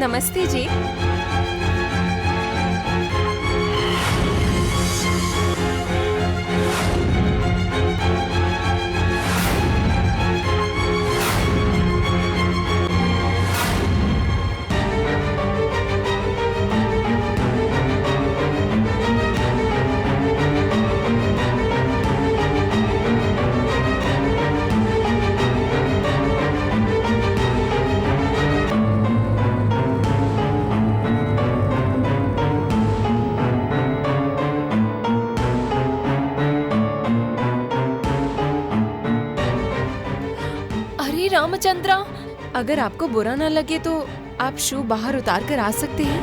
[SPEAKER 1] नमस्ते जी। अरे रामचंद्रा, अगर आपको बुरा ना लगे तो आप शू बाहर उतार कर आ सकते हैं।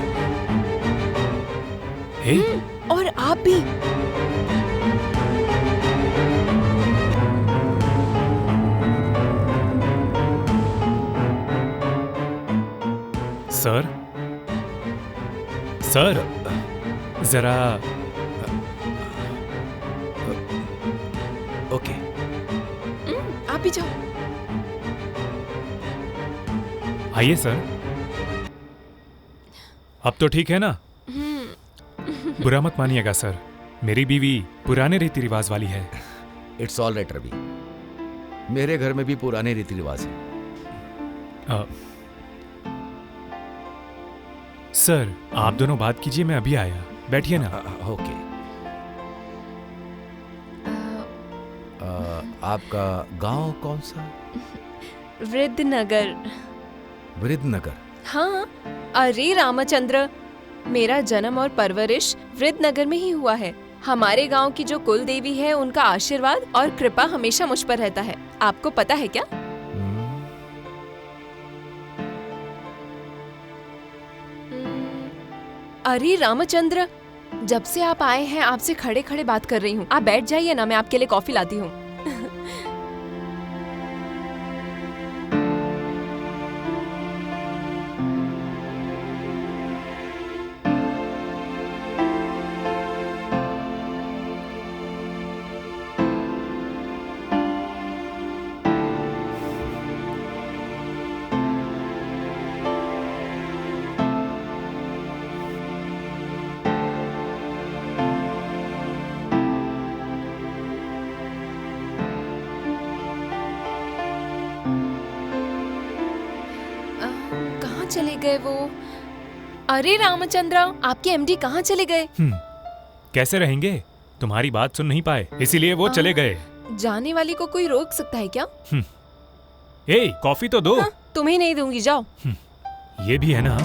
[SPEAKER 2] हे,
[SPEAKER 1] और आप भी।
[SPEAKER 2] सर, सर जरा।
[SPEAKER 9] ओके।
[SPEAKER 1] आप भी जाओ।
[SPEAKER 2] आइए सर। अब तो ठीक है ना? बुरा मत मानिएगा सर, मेरी बीवी पुराने रीति रिवाज वाली है।
[SPEAKER 9] इट्स ऑल राइट रवि, मेरे घर में भी पुराने रीति रिवाज हैं।
[SPEAKER 2] सर, आप दोनों बात कीजिए, मैं अभी आया। बैठिए ना।
[SPEAKER 9] ओके। आपका गांव कौन सा?
[SPEAKER 1] वृद्धनगर।
[SPEAKER 9] वृद्धनगर?
[SPEAKER 1] हाँ, अरे रामचंद्र, मेरा जन्म और परवरिश वृद्धनगर में ही हुआ है। हमारे गांव की जो कुल देवी है, उनका आशीर्वाद और कृपा हमेशा मुझ पर रहता है। आपको पता है क्या? अरे रामचंद्र, जब से आप आए हैं आपसे खड़े खड़े बात कर रही हूँ। आप बैठ जाइए ना, मैं आपके लिए कॉफी लाती हूँ। कहाँ चले गए वो? अरे रामचंद्र, आपके एमडी कहाँ चले गए?
[SPEAKER 2] कैसे रहेंगे? तुम्हारी बात सुन नहीं पाए, इसीलिए वो चले गए।
[SPEAKER 1] जाने वाली को कोई रोक सकता है क्या?
[SPEAKER 2] ए, कॉफी तो दो।
[SPEAKER 1] हाँ, तुम्हें नहीं दूंगी, जाओ।
[SPEAKER 2] ये भी है ना।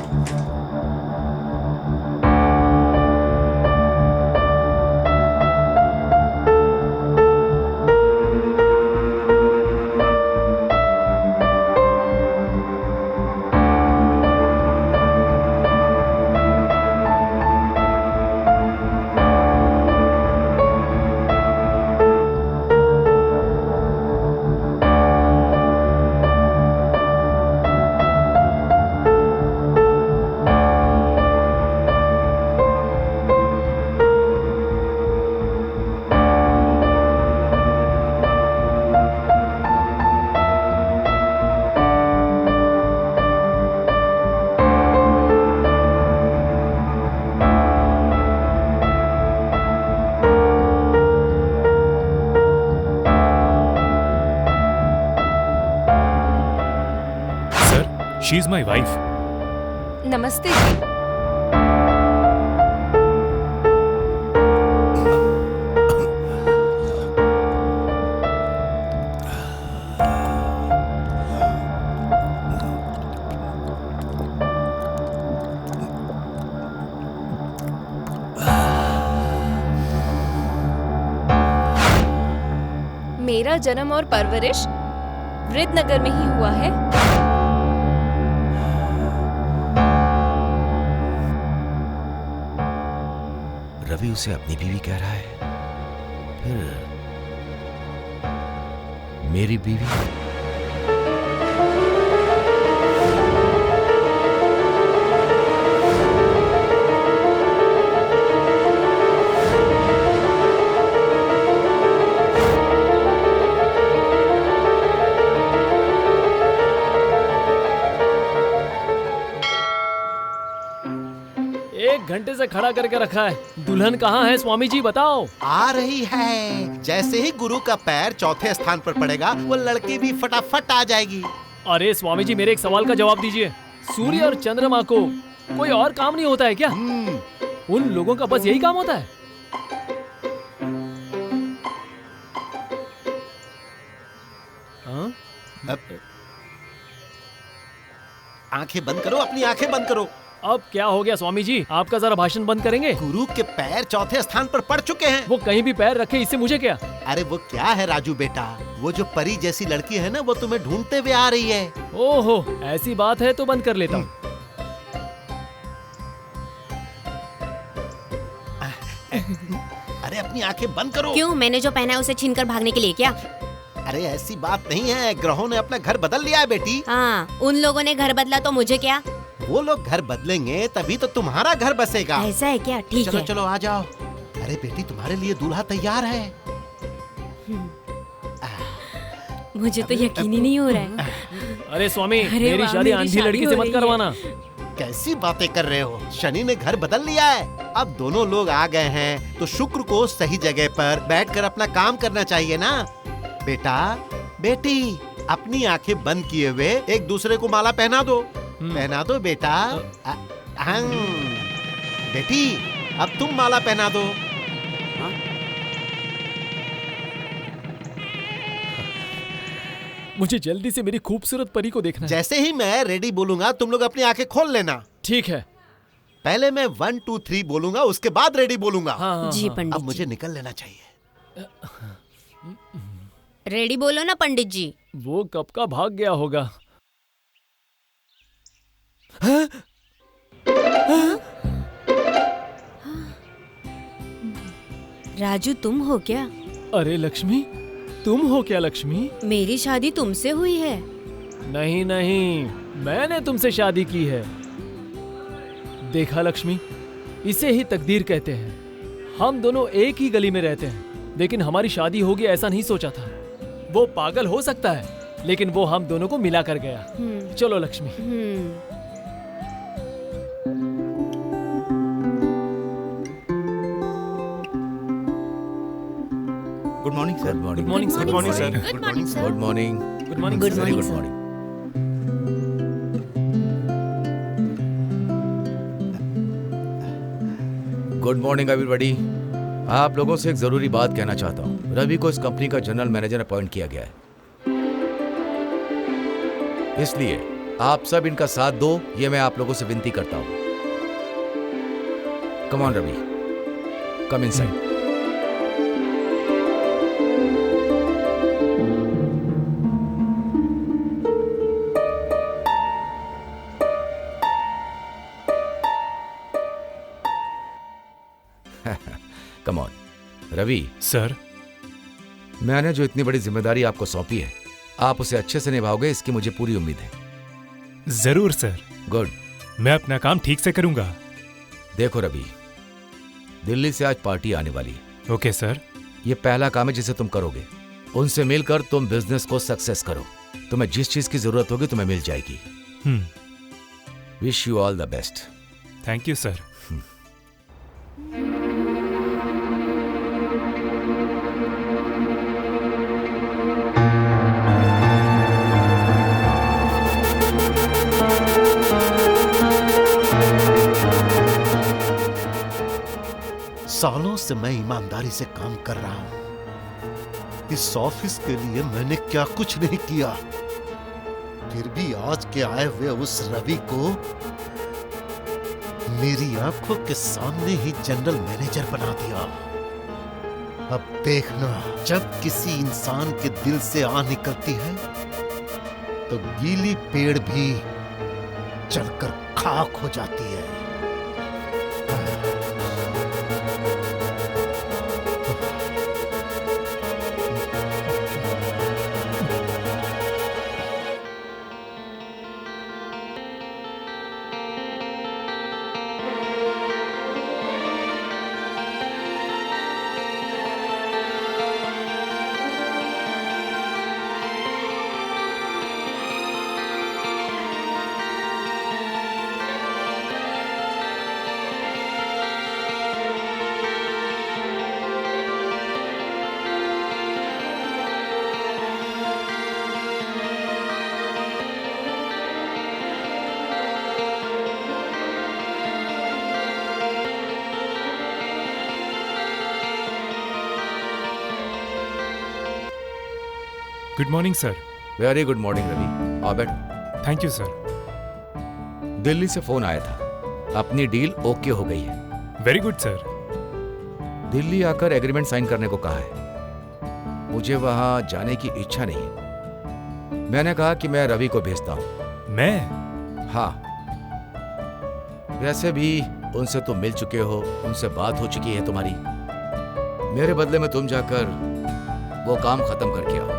[SPEAKER 2] She is my wife.
[SPEAKER 1] नमस्ते जी। मेरा जन्म और परवरिश वृद्धनगर में ही हुआ है।
[SPEAKER 9] रवि उसे अपनी बीवी कह रहा है, फिर मेरी बीवी।
[SPEAKER 4] घंटे से खड़ा करके रखा है। दुल्हन कहाँ है स्वामी जी, बताओ।
[SPEAKER 6] आ रही है। जैसे ही गुरु का पैर चौथे स्थान पर पड़ेगा वो लड़की भी फटाफट आ जाएगी।
[SPEAKER 4] अरे स्वामी जी, मेरे एक सवाल का जवाब दीजिए। सूर्य और चंद्रमा को कोई और काम नहीं होता है क्या? उन लोगों का बस यही काम होता है?
[SPEAKER 6] आंखें बंद करो, अपनी आंखें बंद करो।
[SPEAKER 4] अब क्या हो गया स्वामी जी, आपका जरा भाषण बंद करेंगे?
[SPEAKER 6] गुरु के पैर चौथे स्थान पर पड़ चुके हैं।
[SPEAKER 4] वो कहीं भी पैर रखे, इससे मुझे क्या?
[SPEAKER 6] अरे वो क्या है राजू बेटा, वो जो परी जैसी लड़की है ना, वो तुम्हें ढूंढते हुए आ रही है।
[SPEAKER 4] ओहो, ऐसी बात है तो बंद कर लेता हूँ।
[SPEAKER 6] अरे अपनी आंखें बंद करो।
[SPEAKER 8] क्यों, मैंने जो पहना है उसे छीनकर भागने के लिए क्या?
[SPEAKER 6] अरे ऐसी बात नहीं है, ग्रहों ने अपना घर बदल लिया है बेटी।
[SPEAKER 8] हाँ, उन लोगों ने घर बदला तो मुझे क्या?
[SPEAKER 6] वो लोग घर बदलेंगे तभी तो तुम्हारा घर बसेगा।
[SPEAKER 8] ऐसा है क्या? ठीक है।
[SPEAKER 6] चलो चलो आ जाओ। अरे बेटी, तुम्हारे लिए दूल्हा तैयार है।
[SPEAKER 8] मुझे तो यकीन ही नहीं हो रहा है।
[SPEAKER 4] अरे स्वामी, मेरी शादी अंधी लड़की से मत करवाना।
[SPEAKER 6] कैसी बातें कर रहे हो, शनि ने घर बदल लिया है। अब दोनों लोग आ गए हैं तो शुक्र को सही जगह पर बैठकर अपना काम करना चाहिए ना। बेटा बेटी, अपनी आंखें बंद किए हुए एक दूसरे को माला पहना दो। पहना दो बेटा। बेटी, अब तुम माला पहना दो।
[SPEAKER 4] मुझे जल्दी से मेरी खूबसूरत परी को देखना है।
[SPEAKER 6] जैसे ही मैं रेडी बोलूंगा तुम लोग अपनी आंखें खोल लेना।
[SPEAKER 4] ठीक है।
[SPEAKER 6] पहले मैं 1 2 3 बोलूंगा, उसके बाद रेडी बोलूंगा।
[SPEAKER 4] हाँ,
[SPEAKER 8] जी पंडित।
[SPEAKER 6] अब मुझे निकल लेना चाहिए।
[SPEAKER 8] रेडी बोलो ना पंडित जी।
[SPEAKER 4] वो कब का भाग गया होगा।
[SPEAKER 8] राजू, तुम हो क्या?
[SPEAKER 4] अरे लक्ष्मी, तुम हो क्या? लक्ष्मी,
[SPEAKER 8] मेरी शादी तुमसे हुई है।
[SPEAKER 4] नहीं नहीं, मैंने तुमसे शादी की है। देखा लक्ष्मी, इसे ही तकदीर कहते हैं। हम दोनों एक ही गली में रहते हैं, लेकिन हमारी शादी होगी ऐसा नहीं सोचा था। वो पागल हो सकता है, लेकिन वो हम दोनों को मिला कर गया। चलो Lakshmi.
[SPEAKER 3] Good morning sir.
[SPEAKER 7] Good morning sir. Good morning sir.
[SPEAKER 8] Good morning sir.
[SPEAKER 9] Good morning.
[SPEAKER 4] Good morning.
[SPEAKER 8] Good
[SPEAKER 9] very
[SPEAKER 8] morning
[SPEAKER 9] good
[SPEAKER 8] sir.
[SPEAKER 9] Morning. Good morning everybody. आप लोगों से एक जरूरी बात कहना चाहता हूँ। रवि को इस कंपनी का जनरल मैनेजर अपॉइंट किया गया है, इसलिए आप सब इनका साथ दो, ये मैं आप लोगों से विनती करता हूँ। Come on Ravi, come inside. Come on Ravi.
[SPEAKER 2] Sir,
[SPEAKER 9] मैंने जो इतनी बड़ी जिम्मेदारी आपको सौंपी है, आप उसे अच्छे से निभाओगे, इसकी मुझे पूरी उम्मीद है।
[SPEAKER 2] जरूर सर।
[SPEAKER 9] गुड।
[SPEAKER 2] मैं अपना काम ठीक से करूंगा।
[SPEAKER 9] देखो रवि, दिल्ली से आज पार्टी आने वाली है।
[SPEAKER 2] Okay sir.
[SPEAKER 9] ये पहला काम है जिसे तुम करोगे। उनसे मिलकर तुम बिजनेस को सक्सेस करो। तुम्हें जिस चीज की जरूरत होगी तुम्हें मिल जाएगी। Wish you all the best.
[SPEAKER 2] Thank you sir.
[SPEAKER 6] सालों से मैं ईमानदारी से काम कर रहा हूं। इस ऑफिस के लिए मैंने क्या कुछ नहीं किया, फिर भी आज के आए हुए उस रवि को मेरी आंखों के सामने ही जनरल मैनेजर बना दिया। अब देखना, जब किसी इंसान के दिल से आह निकलती है तो गीली पेड़ भी जलकर खाक हो जाती है।
[SPEAKER 2] Good morning sir.
[SPEAKER 9] Very good morning Ravi, आओ बैठो।
[SPEAKER 2] Thank you sir.
[SPEAKER 9] दिल्ली से फोन आया था, अपनी डील ओके हो गई है।
[SPEAKER 2] Very good sir.
[SPEAKER 9] दिल्ली आकर एग्रीमेंट साइन करने को कहा है। मुझे वहां जाने की इच्छा नहीं है। मैंने कहा कि मैं रवि को भेजता हूं।
[SPEAKER 2] मैं?
[SPEAKER 9] हाँ, वैसे भी उनसे तुम मिल चुके हो, उनसे बात हो चुकी है तुम्हारी। मेरे बदले में तुम जाकर वो काम खत्म करके आओ।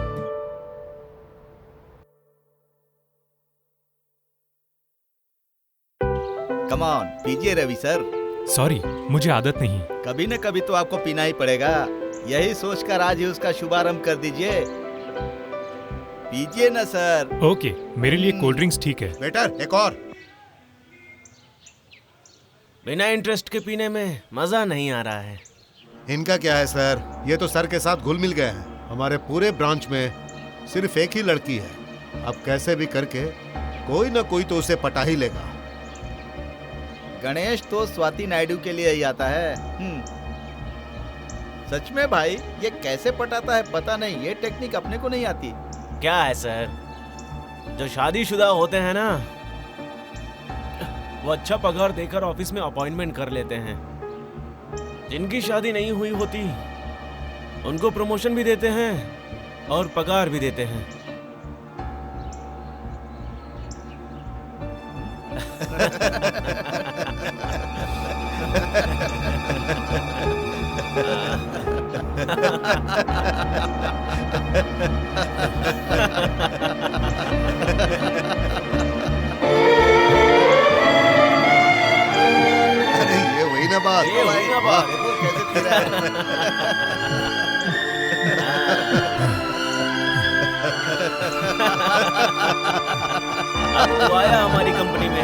[SPEAKER 3] कम ऑन, पीजिए रवि सर।
[SPEAKER 2] सॉरी, मुझे आदत नहीं।
[SPEAKER 3] कभी न कभी तो आपको पीना ही पड़ेगा। यही सोचकर आज ही उसका शुभारंभ कर दीजिए। पीजिए ना सर।
[SPEAKER 2] ओके, मेरे लिए कोल्ड ड्रिंक्स ठीक है।
[SPEAKER 6] वेटर, एक और।
[SPEAKER 7] बिना इंटरेस्ट के पीने में मजा नहीं आ रहा है।
[SPEAKER 6] इनका क्या है सर, ये तो सर के साथ घुल मिल गए हैं। हमारे पूरे ब्रांच में सिर्फ एक ही लड़की है। अब कैसे भी करके कोई ना कोई तो उसे पटा ही लेगा।
[SPEAKER 3] गणेश तो स्वाति नायडू के लिए ही आता है। सच में भाई, ये कैसे पटाता है पता नहीं। ये टेक्निक अपने को नहीं आती।
[SPEAKER 7] क्या है सर, जो शादीशुदा होते हैं ना, वो अच्छा पगार देकर ऑफिस में अपॉइंटमेंट कर लेते हैं। जिनकी शादी नहीं हुई होती उनको प्रमोशन भी देते हैं और पगार भी देते हैं।
[SPEAKER 6] अरे ये वही ना बात।
[SPEAKER 7] ये वही ना बात।
[SPEAKER 3] देखो कैसे पी रहा है।
[SPEAKER 7] अब तो आया हमारी कंपनी में।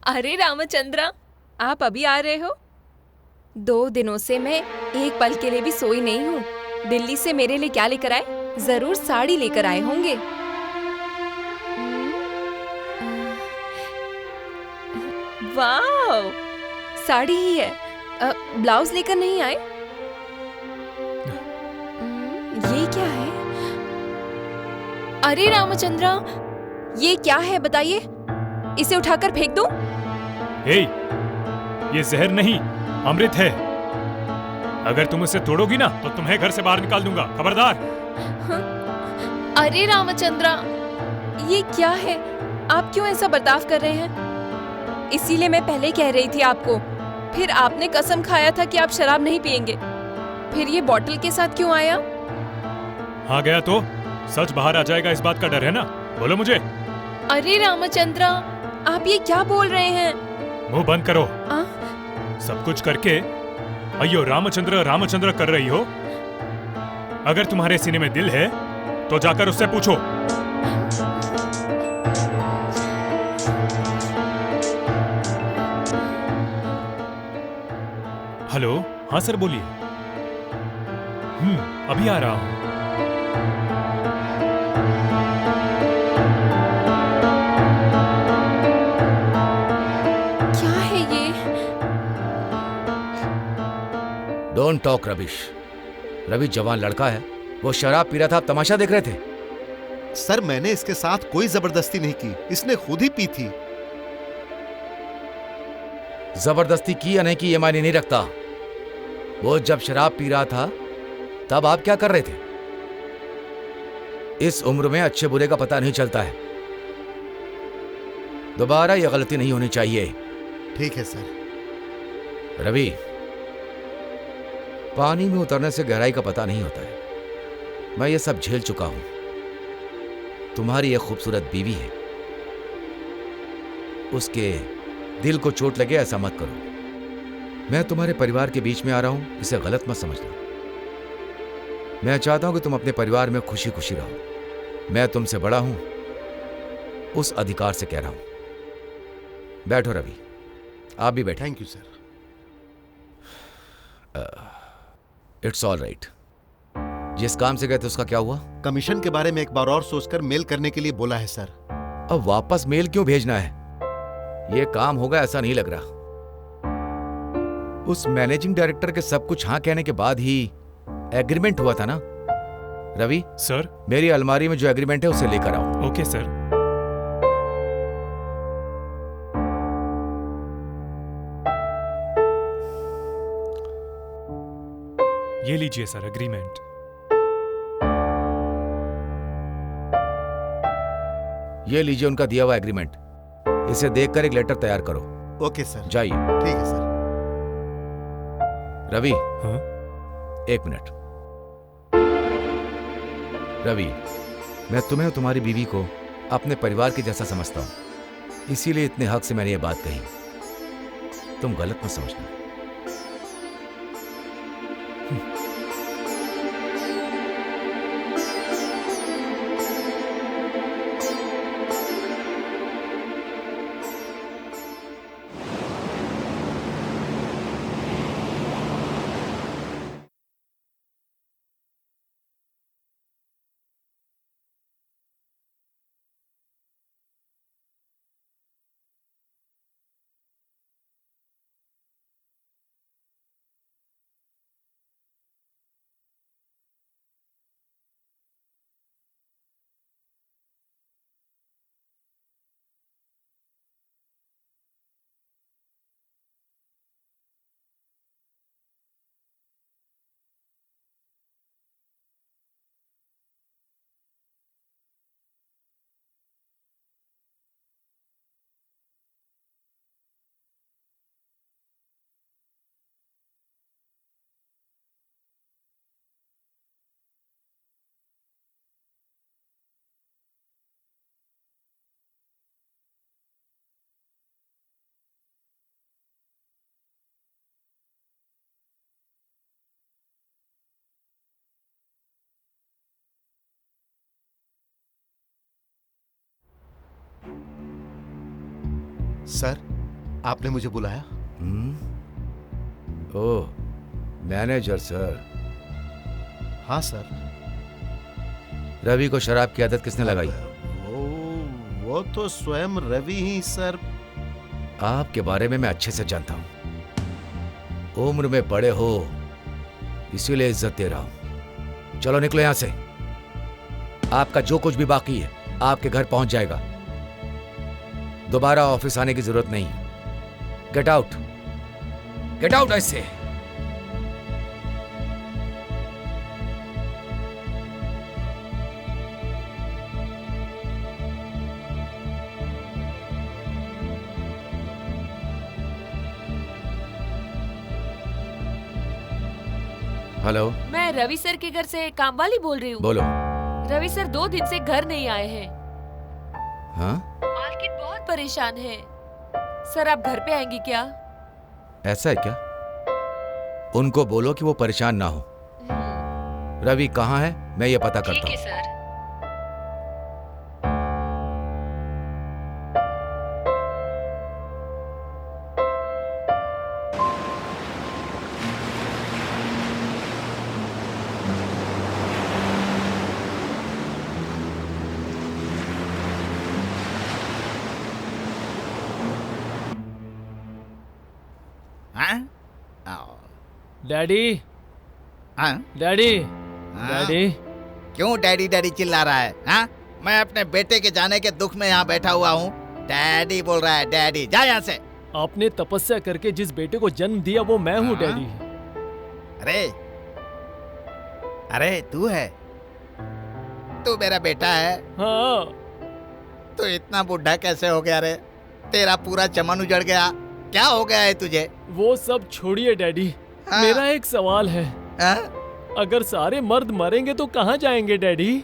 [SPEAKER 1] अरे रामचंद्रा, आप अभी आ रहे हो? 2 दिनों से मैं एक पल के लिए भी सोई नहीं हूँ। दिल्ली से मेरे लिए क्या लेकर आए? जरूर साड़ी लेकर आए होंगे। वाह, साड़ी ही है। ब्लाउज लेकर नहीं आए? ये क्या है? अरे रामचंद्रा, ये क्या है बताइए? इसे उठाकर फेंक दूं?
[SPEAKER 2] हे, ये जहर नहीं, अमृत है। अगर तुम इसे तोड़ोगी ना तो तुम्हें घर से बाहर निकाल दूंगा, खबरदार।
[SPEAKER 1] अरे रामचंद्रा, ये क्या है? आप क्यों ऐसा बर्ताव कर रहे हैं? इसीलिए मैं पहले कह रही थी आपको। फिर आपने कसम खाया था कि आप शराब नहीं पिएंगे। फिर ये बॉटल के साथ क्यों आया?
[SPEAKER 2] हाँ गया तो सच बाहर आ जाएगा, इस बात का डर है ना? बोलो मुझे।
[SPEAKER 1] अरे रामचंद्रा, आप ये क्या बोल रहे हैं?
[SPEAKER 2] मुंह बंद करो।
[SPEAKER 1] आ?
[SPEAKER 2] सब कुछ करके अयो रामचंद्र रामचंद्र कर रही हो। अगर तुम्हारे सीने में दिल है तो जाकर उससे पूछो। हेलो, हाँ सर बोलिए। अभी आ रहा हूं।
[SPEAKER 9] Don't talk rubbish. रवि जवान लड़का है, वो शराब पी रहा था, आप तमाशा देख रहे थे।
[SPEAKER 6] सर मैंने इसके साथ कोई जबरदस्ती नहीं की, इसने खुद ही पी थी।
[SPEAKER 9] जबरदस्ती की या नहीं की ये मायने नहीं रखता। वो जब शराब पी रहा था तब आप क्या कर रहे थे? इस उम्र में अच्छे बुरे का पता नहीं चलता है। दोबारा यह गलती नहीं होनी चाहिए।
[SPEAKER 6] ठीक है सर।
[SPEAKER 9] रवि, पानी में उतरने से गहराई का पता नहीं होता है। मैं ये सब झेल चुका हूं। तुम्हारी एक खूबसूरत बीवी है, उसके दिल को चोट लगे ऐसा मत करो। मैं तुम्हारे परिवार के बीच में आ रहा हूं, इसे गलत मत समझना। मैं चाहता हूं कि तुम अपने परिवार में खुशी खुशी रहो। मैं तुमसे बड़ा हूं, उस अधिकार से कह रहा हूं। बैठो रवि, आप भी बैठे।
[SPEAKER 6] Thank you sir.
[SPEAKER 9] It's all right. जिस काम से गए थे उसका क्या हुआ?
[SPEAKER 6] कमीशन के बारे में एक बार और सोचकर मेल करने के लिए बोला है सर।
[SPEAKER 9] अब वापस मेल क्यों भेजना है? यह काम होगा ऐसा नहीं लग रहा। उस मैनेजिंग डायरेक्टर के सब कुछ हाँ कहने के बाद ही एग्रीमेंट हुआ था ना? रवि
[SPEAKER 2] सर।
[SPEAKER 9] मेरी अलमारी में जो एग्रीमेंट है उसे लेकर आओ।
[SPEAKER 2] Okay sir. ये लीजिए सर एग्रीमेंट।
[SPEAKER 9] ये लीजिए उनका दिया हुआ एग्रीमेंट। इसे देखकर एक लेटर तैयार करो।
[SPEAKER 6] Okay sir.
[SPEAKER 9] जाइए।
[SPEAKER 6] ठीक है सर।
[SPEAKER 9] रवि।
[SPEAKER 2] हाँ?
[SPEAKER 9] एक मिनट। रवि, मैं तुम्हें और तुम्हारी बीवी को अपने परिवार के जैसा समझता हूं, इसीलिए इतने हक से मैंने ये बात कही। तुम गलत मत समझना।
[SPEAKER 6] सर, आपने मुझे बुलाया?
[SPEAKER 9] ओह, मैनेजर सर।
[SPEAKER 6] हाँ सर।
[SPEAKER 9] रवि को शराब की आदत किसने लगाई?
[SPEAKER 6] वो तो स्वयं रवि ही सर।
[SPEAKER 9] आपके बारे में मैं अच्छे से जानता हूं। उम्र में बड़े हो इसीलिए इज्जत दे रहा हूं। चलो निकलो यहां से। आपका जो कुछ भी बाकी है आपके घर पहुंच जाएगा। दोबारा ऑफिस आने की जरूरत नहीं। गेट आउट, गेट आउट ऐसे। हेलो,
[SPEAKER 5] मैं रवि सर के घर से काम वाली बोल रही हूँ।
[SPEAKER 9] बोलो।
[SPEAKER 5] रवि सर 2 दिन से घर नहीं आए हैं।
[SPEAKER 9] हाँ?
[SPEAKER 5] मालकिन बहुत परेशान है। सर आप घर पे आएंगी क्या?
[SPEAKER 9] ऐसा है क्या? उनको बोलो कि वो परेशान ना हो। रवि कहाँ है मैं ये पता करता हूँ।
[SPEAKER 5] ठीक है सर।
[SPEAKER 3] हाँ? आओ।
[SPEAKER 4] डैडी,
[SPEAKER 3] हाँ?
[SPEAKER 4] डैडी
[SPEAKER 3] हाँ?
[SPEAKER 4] डैडी
[SPEAKER 3] क्यों डैडी डैडी चिल्ला रहा है? हाँ? मैं अपने बेटे के जाने के दुख में यहाँ बैठा हुआ हूँ। डैडी बोल रहा है, डैडी जा यहाँ से।
[SPEAKER 4] आपने तपस्या करके जिस बेटे को जन्म दिया वो मैं हूँ
[SPEAKER 3] हाँ?
[SPEAKER 4] डैडी।
[SPEAKER 3] अरे अरे तू है, तू मेरा बेटा है।
[SPEAKER 4] हाँ
[SPEAKER 3] तू इतना बुढ़ा कैसे हो गया रे? तेरा पूरा चमन उजड़ गया। क्या हो गया है तुझे?
[SPEAKER 4] वो सब छोड़िए डैडी।
[SPEAKER 3] हाँ?
[SPEAKER 4] मेरा एक सवाल है,
[SPEAKER 3] हाँ?
[SPEAKER 4] अगर सारे मर्द मरेंगे तो कहाँ जाएंगे डैडी?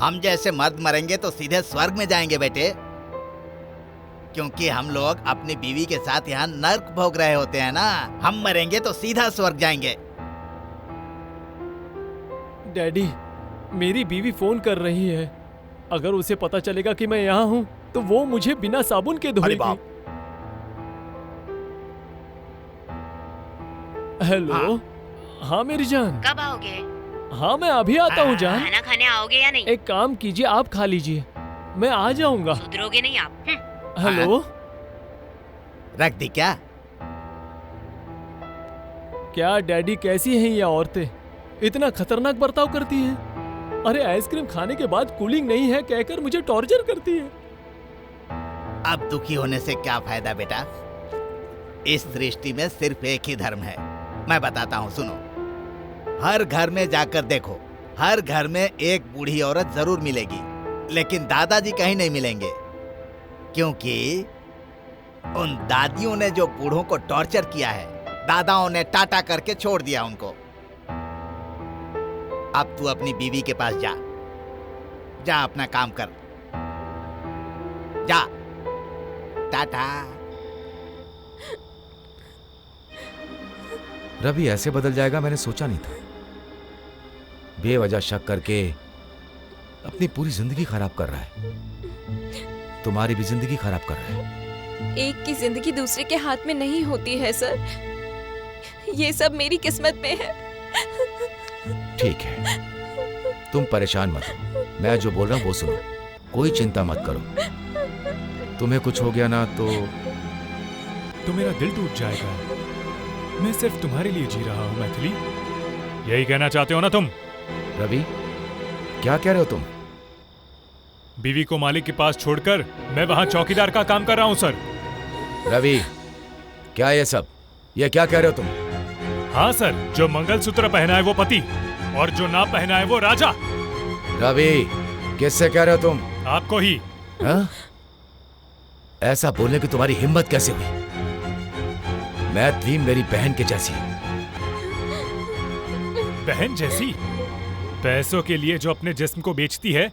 [SPEAKER 3] हम जैसे मर्द मरेंगे तो सीधे स्वर्ग में जाएंगे बेटे, क्योंकि हम लोग अपनी बीवी के साथ यहाँ नर्क भोग रहे होते हैं ना। हम मरेंगे तो सीधा स्वर्ग जाएंगे।
[SPEAKER 4] डैडी मेरी बीवी फोन कर रही है, अगर उसे पता चलेगा कि मैं यहाँ हूँ तो वो मुझे बिना साबुन के
[SPEAKER 3] अरे
[SPEAKER 4] धोएगी।
[SPEAKER 3] बाप।
[SPEAKER 4] हेलो। हाँ मेरी जान।
[SPEAKER 8] कब आओगे?
[SPEAKER 4] हाँ मैं अभी आता हूँ जान।
[SPEAKER 8] खाना खाने आओगे या नहीं?
[SPEAKER 4] एक काम कीजिए, आप खा लीजिए, मैं आ जाऊंगा।
[SPEAKER 8] सुधरोगे नहीं आप।
[SPEAKER 4] हेलो।
[SPEAKER 3] रख दी क्या?
[SPEAKER 4] क्या डैडी कैसी हैं ये औरतें, इतना खतरनाक बर्ताव करती हैं? अरे आइसक्रीम खाने के बाद कूलिंग नहीं है कहकर मुझे टॉर्चर करती है।
[SPEAKER 3] अब दुखी होने से क्या फायदा बेटा? इस दृष्टि में सिर्फ एक ही धर्म है। मैं बताता हूँ, सुनो। हर घर में जाकर देखो, हर घर में एक बूढ़ी औरत जरूर मिलेगी, लेकिन दादाजी कहीं नहीं मिलेंगे, क्योंकि उन दादियों ने जो बूढ़ों को टॉर्चर किया है, दादाओं ने टाटा करके छोड़ दिया उनको। अब तू अपनी बीवी के पास जा, जा अपना काम कर, जा। टाटा।
[SPEAKER 9] रवि ऐसे बदल जाएगा मैंने सोचा नहीं था। बेवजह शक करके अपनी पूरी जिंदगी खराब कर रहा है, तुम्हारी भी जिंदगी खराब कर रहा है।
[SPEAKER 1] एक की जिंदगी दूसरे के हाथ में नहीं होती है सर, ये सब मेरी किस्मत में है।
[SPEAKER 9] ठीक है, तुम परेशान मत हो, मैं जो बोल रहा हूँ वो सुनो, कोई चिंता मत करो। तुम्हें कुछ हो गया ना तो
[SPEAKER 2] मेरा दिल टूट जाएगा। मैं सिर्फ तुम्हारे लिए जी रहा हूँ मैथिली, यही कहना चाहते हो ना तुम?
[SPEAKER 9] रवि क्या कह रहे हो तुम?
[SPEAKER 2] बीवी को मालिक के पास छोड़कर मैं वहां चौकीदार का काम कर रहा हूं सर।
[SPEAKER 9] रवि क्या ये सब, ये क्या कह रहे हो तुम?
[SPEAKER 2] हाँ सर, जो मंगलसूत्र पहना है वो पति और जो ना पहना है वो राजा।
[SPEAKER 9] रवि किससे कह रहे हो तुम?
[SPEAKER 2] आपको ही।
[SPEAKER 9] हाँ? ऐसा बोलने की तुम्हारी हिम्मत कैसे हुई? मैथिली मेरी बहन के जैसी है।
[SPEAKER 2] बहन जैसी? पैसों के लिए जो अपने जिस्म को बेचती है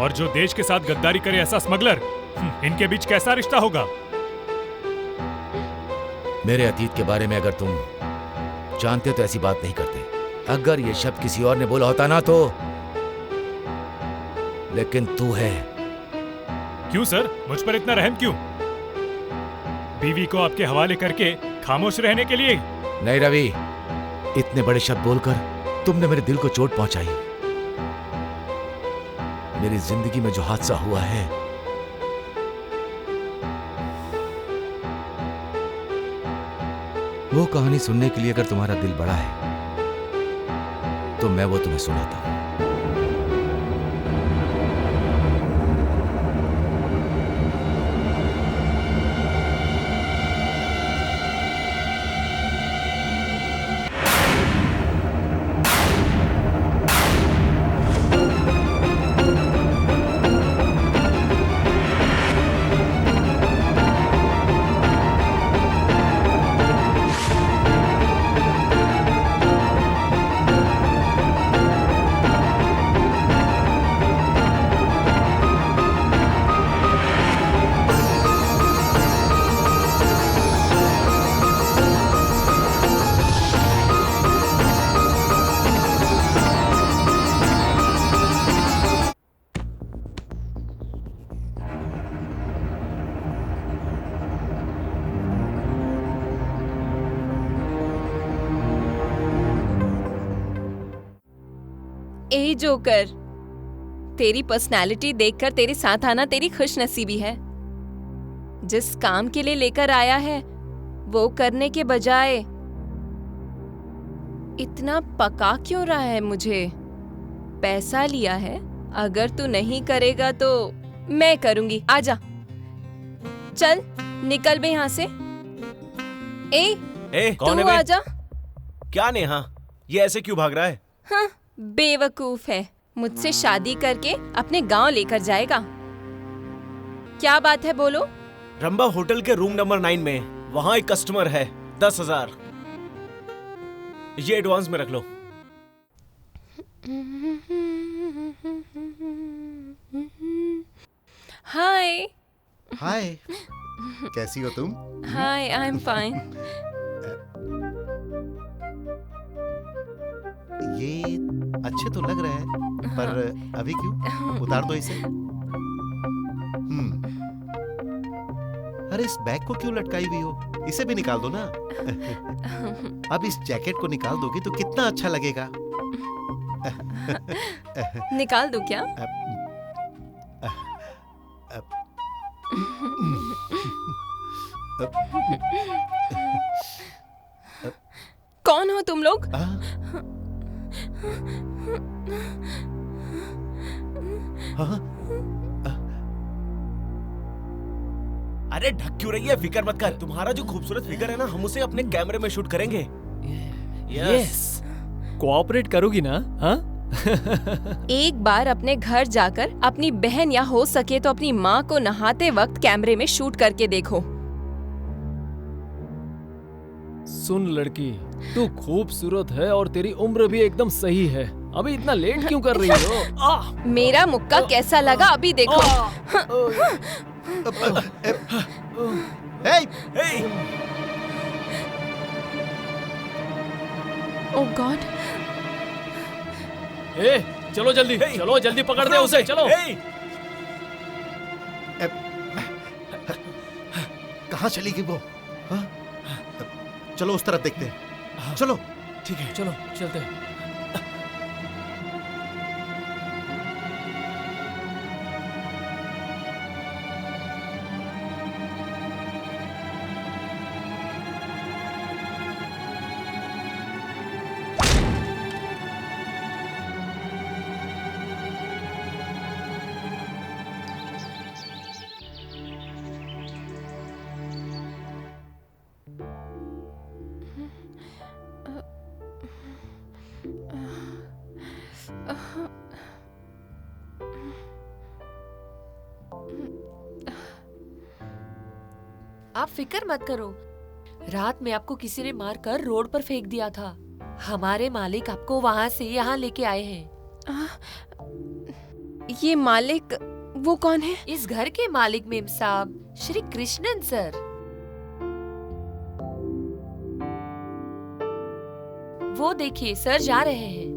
[SPEAKER 2] और जो देश के साथ गद्दारी करे ऐसा स्मगलर, इनके बीच कैसा रिश्ता होगा?
[SPEAKER 9] मेरे अतीत के बारे में अगर तुम जानते तो ऐसी बात नहीं करते। अगर ये शब्द किसी और ने बोला होता ना तो, लेकिन तू है।
[SPEAKER 2] क्यों सर, मुझ पर इतना रहम क्यों? बीवी को आपके हवाले करके खामोश रहने के लिए?
[SPEAKER 9] नहीं रवि, इतने बड़े शब्द बोलकर तुमने मेरे दिल को चोट पहुंचाई। मेरी जिंदगी में जो हादसा हुआ है वो कहानी सुनने के लिए अगर तुम्हारा दिल बड़ा है तो मैं वो तुम्हें सुनाता हूं।
[SPEAKER 1] ए जोकर, तेरी पर्सनालिटी देखकर तेरे साथ आना तेरी खुशनसीबी है। जिस काम के लिए लेकर आया है वो करने के बजाय इतना पका क्यों रहा है मुझे? पैसा लिया है, अगर तू नहीं करेगा तो मैं करूंगी। आजा, चल निकल बे यहाँ से।
[SPEAKER 7] कौन है
[SPEAKER 1] तू
[SPEAKER 7] बे?
[SPEAKER 1] आजा।
[SPEAKER 7] क्या नेहा, ये ऐसे क्यों भाग रहा है?
[SPEAKER 1] हाँ, बेवकूफ है, मुझसे शादी करके अपने गांव लेकर जाएगा। क्या बात है, बोलो।
[SPEAKER 7] रंबा होटल के रूम नंबर 9 में वहाँ एक कस्टमर है, 10,000। ये एडवांस में रख लो।
[SPEAKER 1] हाय।
[SPEAKER 6] हाय, कैसी हो तुम?
[SPEAKER 1] हाय, आई एम फाइन।
[SPEAKER 6] ये अच्छे तो लग रहे हैं, पर अभी क्यों? उतार दो इसे। अरे इस बैग को क्यों लटकाई हुई हो? इसे भी निकाल दो ना। अब इस जैकेट को निकाल दोगी तो कितना अच्छा लगेगा।
[SPEAKER 1] निकाल दूं क्या? कौन हो तुम लोग?
[SPEAKER 7] अरे ढक क्यों रही है? फिक्र मत कर, तुम्हारा जो खूबसूरत फिगर है ना, हम उसे अपने कैमरे में शूट करेंगे।
[SPEAKER 4] यस, कोऑपरेट करोगी ना? हाँ?
[SPEAKER 1] एक बार अपने घर जाकर अपनी बहन या हो सके तो अपनी माँ को नहाते वक्त कैमरे में शूट करके देखो।
[SPEAKER 4] सुन लड़की, तू खूबसूरत है और तेरी उम्र भी एकदम सही है। अभी इतना लेट क्यों कर रही हो?
[SPEAKER 1] मेरा मुक्का कैसा लगा अभी देखो। ओह गॉड।
[SPEAKER 4] चलो जल्दी, चलो जल्दी पकड़ दे उसे, चलो।
[SPEAKER 6] कहाँ चली गई वो? हाँ? चलो उस तरफ देखते हैं। चलो।
[SPEAKER 4] ठीक है, चलो चलते हैं।
[SPEAKER 5] आप फिक्र मत करो, रात में आपको किसी ने मारकर रोड पर फेंक दिया था। हमारे मालिक आपको वहाँ से यहाँ लेके आए हैं।
[SPEAKER 1] ये मालिक वो कौन है?
[SPEAKER 5] इस घर के मालिक मेम साहब श्री कृष्णन सर। वो देखिए सर जा रहे हैं।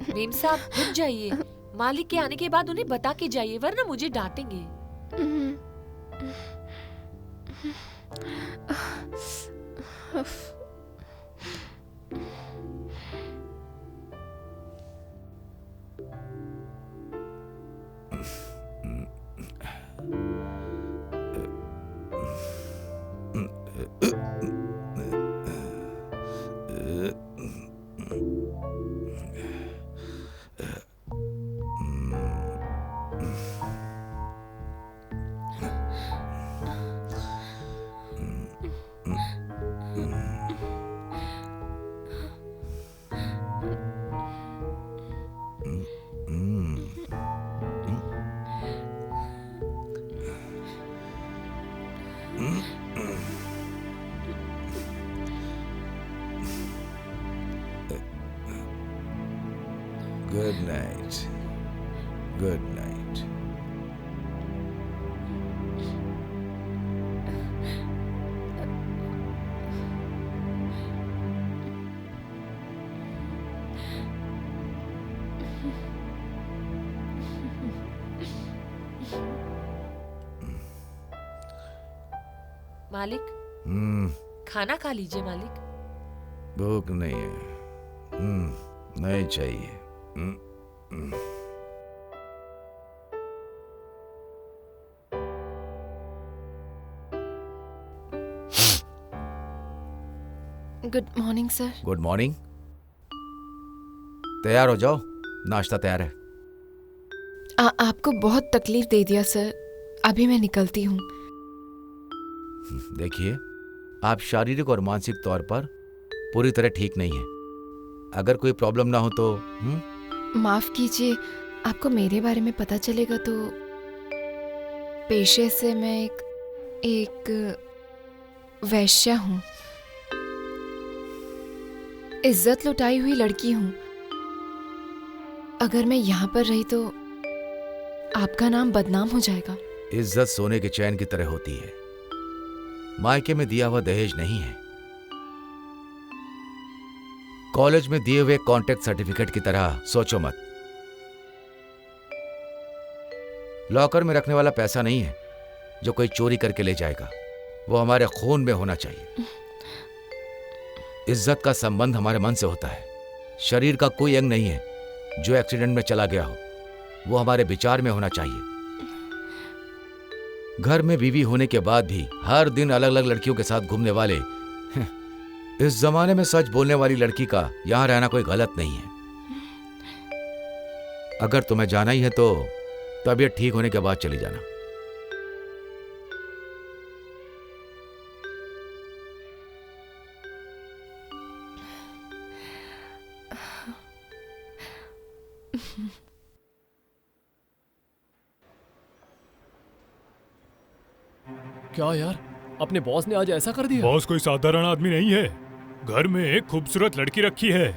[SPEAKER 5] मेम साहब रुक जाइए, मालिक के आने के बाद उन्हें बता के जाइए, वरना मुझे डांटेंगे।
[SPEAKER 9] Good night. Good night.
[SPEAKER 5] मालिक, खाना खा लीजिए मालिक।
[SPEAKER 9] भूख नहीं है। नहीं चाहिए।
[SPEAKER 1] Good morning sir.
[SPEAKER 9] Good morning. तैयार हो जाओ, नाश्ता तैयार है।
[SPEAKER 1] आपको बहुत तकलीफ दे दिया सर, अभी मैं निकलती हूँ।
[SPEAKER 9] देखिए, आप शारीरिक और मानसिक तौर पर पूरी तरह ठीक नहीं हैं। अगर कोई प्रॉब्लम ना हो तो
[SPEAKER 1] माफ कीजिए, आपको मेरे बारे में पता चलेगा तो पेशे से मैं एक वैश्या हूँ, इज्जत लुटाई हुई लड़की हूँ। अगर मैं यहाँ पर रही तो आपका नाम बदनाम हो जाएगा।
[SPEAKER 9] इज्जत सोने के चैन की तरह होती है, मायके में दिया हुआ दहेज नहीं है। कॉलेज में दिए हुए कॉन्टैक्ट सर्टिफिकेट की तरह सोचो मत। लॉकर में रखने वाला पैसा नहीं है जो कोई चोरी करके ले जाएगा, वो हमारे खून में होना चाहिए। इज्जत का संबंध हमारे मन से होता है। शरीर का कोई अंग नहीं है जो एक्सीडेंट में चला गया हो, वो हमारे विचार में होना चाहिए। घर में बीवी होने के बाद भी हर दिन अलग अलग लड़कियों के साथ घूमने वाले इस जमाने में सच बोलने वाली लड़की का यहां रहना कोई गलत नहीं है। अगर तुम्हें जाना ही है तो तबीयत ठीक होने के बाद चली जाना।
[SPEAKER 4] क्या यार, अपने बॉस ने आज ऐसा कर दिया?
[SPEAKER 2] बॉस कोई साधारण आदमी नहीं है, घर में एक खूबसूरत लड़की रखी है।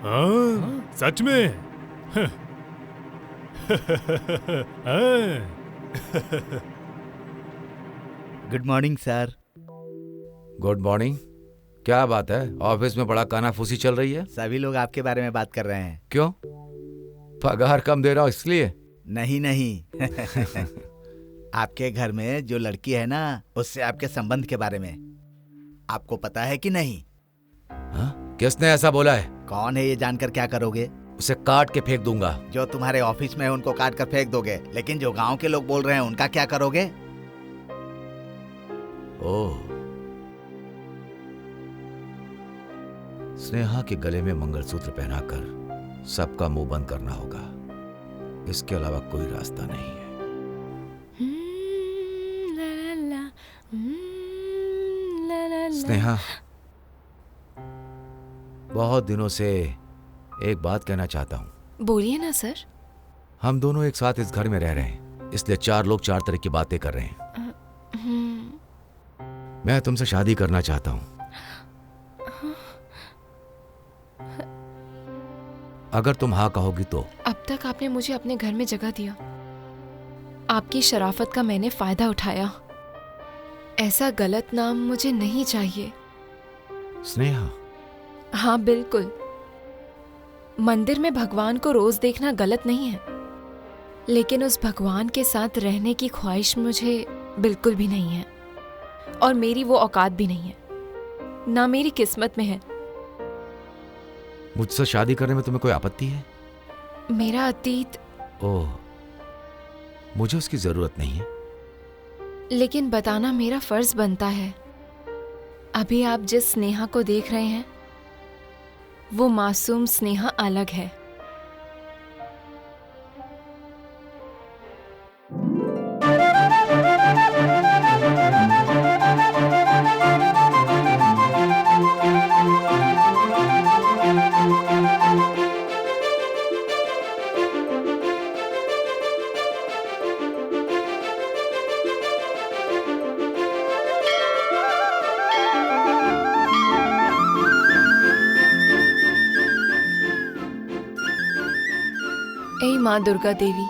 [SPEAKER 2] हाँ, सच में।
[SPEAKER 3] Good morning sir.
[SPEAKER 9] Good morning. क्या बात है, ऑफिस में बड़ा कानाफूसी चल रही है?
[SPEAKER 3] सभी लोग आपके बारे में बात कर रहे हैं।
[SPEAKER 9] क्यों, पगार कम दे रहा हो इसलिए?
[SPEAKER 3] नहीं आपके घर में जो लड़की है ना, उससे आपके संबंध के बारे में आपको पता है कि नहीं?
[SPEAKER 9] हाँ? किसने ऐसा बोला है?
[SPEAKER 3] कौन है ये जानकर क्या करोगे?
[SPEAKER 9] उसे काट के फेंक दूंगा।
[SPEAKER 3] जो तुम्हारे ऑफिस में है उनको काट कर फेंक दोगे, लेकिन जो गांव के लोग बोल रहे हैं उनका क्या करोगे?
[SPEAKER 9] ओह, स्नेहा के गले में मंगलसूत्र पहनाकर सबका मुंह बंद करना होगा, इसके अलावा कोई रास्ता नहीं है। स्नेहा, बहुत दिनों से एक बात कहना चाहता हूं।
[SPEAKER 1] बोलिए ना सर।
[SPEAKER 9] हम दोनों एक साथ इस घर में रह रहे हैं, इसलिए चार लोग चार तरह की बातें कर रहे हैं। मैं तुमसे शादी करना चाहता हूं। अगर तुम हाँ कहोगी तो।
[SPEAKER 1] अब तक आपने मुझे अपने घर में जगह दिया, आपकी शराफत का मैंने फायदा उठाया। ऐसा गलत नाम मुझे नहीं चाहिए।
[SPEAKER 9] स्नेहा।
[SPEAKER 1] हाँ बिल्कुल, मंदिर में भगवान को रोज देखना गलत नहीं है, लेकिन उस भगवान के साथ रहने की ख्वाहिश मुझे बिल्कुल भी नहीं है, और मेरी वो औकात भी नहीं है, ना मेरी किस्मत में है।
[SPEAKER 9] मुझसे शादी करने में तुम्हें कोई आपत्ति है?
[SPEAKER 1] मेरा अतीत।
[SPEAKER 9] ओह, मुझे उसकी जरूरत नहीं है,
[SPEAKER 1] लेकिन बताना मेरा फर्ज बनता है। अभी आप जिस स्नेहा को देख रहे हैं वो मासूम स्नेहा अलग है। ऐ माँ दुर्गा देवी,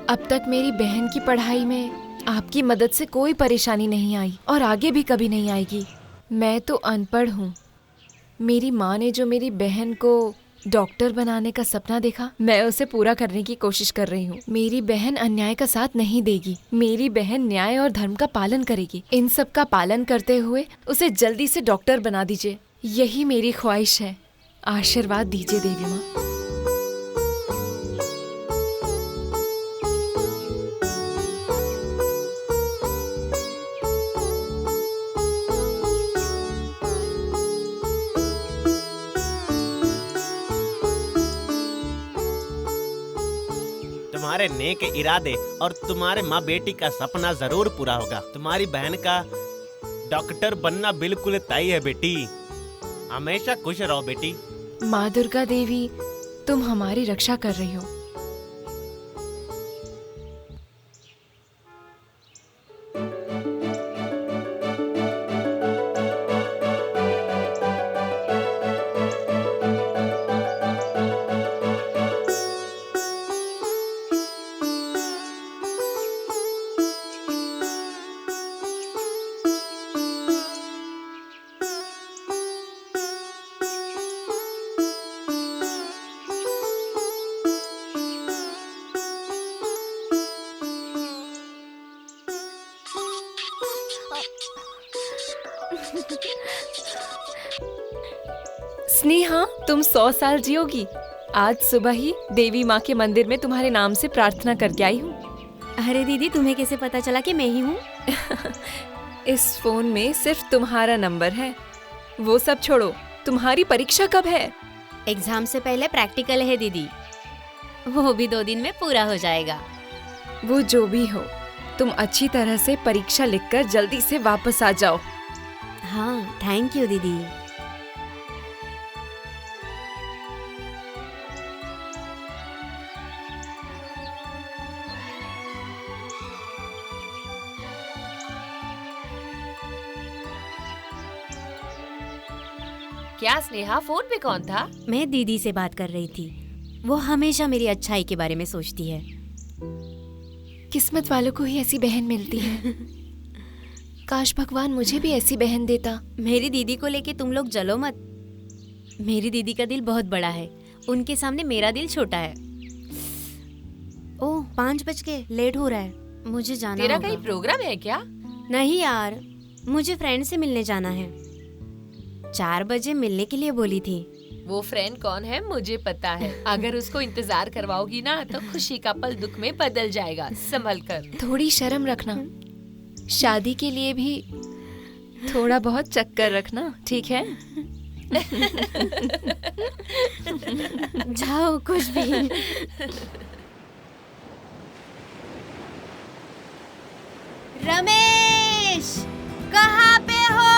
[SPEAKER 1] अब तक मेरी बहन की पढ़ाई में आपकी मदद से कोई परेशानी नहीं आई और आगे भी कभी नहीं आएगी। मैं तो अनपढ़ हूँ। मेरी माँ ने जो मेरी बहन को डॉक्टर बनाने का सपना देखा, मैं उसे पूरा करने की कोशिश कर रही हूँ। मेरी बहन अन्याय का साथ नहीं देगी। मेरी बहन न्याय और धर्म का पालन करेगी। इन सब का पालन करते हुए उसे जल्दी से डॉक्टर बना दीजिए, यही मेरी ख्वाहिश है। आशीर्वाद दीजिए देवी माँ।
[SPEAKER 7] तुम्हारे नेक इरादे और तुम्हारे माँ बेटी का सपना जरूर पूरा होगा। तुम्हारी बहन का डॉक्टर बनना बिल्कुल तय है बेटी। हमेशा खुश रहो बेटी।
[SPEAKER 1] माँ दुर्गा देवी, तुम हमारी रक्षा कर रही हो। स्नेहा, तुम 100 साल जियोगी। आज सुबह ही देवी माँ के मंदिर में तुम्हारे नाम से प्रार्थना करके आई हूँ।
[SPEAKER 8] अरे दीदी, तुम्हें कैसे पता चला कि मैं ही हूँ?
[SPEAKER 1] इस फोन में सिर्फ तुम्हारा नंबर है। वो सब छोड़ो, तुम्हारी परीक्षा कब है?
[SPEAKER 8] एग्जाम से पहले प्रैक्टिकल है दीदी, वो भी 2 दिन में पूरा हो जाएगा।
[SPEAKER 1] वो जो भी हो, तुम अच्छी तरह से परीक्षा लिखकर जल्दी से वापस आ जाओ।
[SPEAKER 8] हाँ, थैंक यू दीदी।
[SPEAKER 5] क्या स्नेहा, फोन पे कौन था?
[SPEAKER 8] मैं दीदी से बात कर रही थी। वो हमेशा मेरी अच्छाई के बारे में सोचती है।
[SPEAKER 1] किस्मत वालों को ही ऐसी बहन मिलती है। काश भगवान मुझे भी ऐसी बहन देता।
[SPEAKER 8] मेरी दीदी को लेके तुम लोग जलो मत। मेरी दीदी का दिल बहुत बड़ा है, उनके सामने मेरा दिल छोटा है। ओह, 5 बज गए, लेट हो रहा है, मुझे जाना
[SPEAKER 5] तेरा
[SPEAKER 8] होगा।
[SPEAKER 5] कहीं प्रोग्राम है क्या?
[SPEAKER 8] नहीं यार, मुझे फ्रेंड से मिलने जाना है। 4 बजे मिलने के लिए बोली थी।
[SPEAKER 5] वो फ्रेंड कौन है मुझे पता है। अगर उसको इंतजार करवाओगी ना तो खुशी का पल दुख में बदल जाएगा। संभल कर।
[SPEAKER 1] थोड़ी शर्म रखना। शादी के लिए भी थोड़ा बहुत चक्कर रखना, ठीक है?
[SPEAKER 8] जाओ, कुछ भी। रमेश, कहाँ पे हो?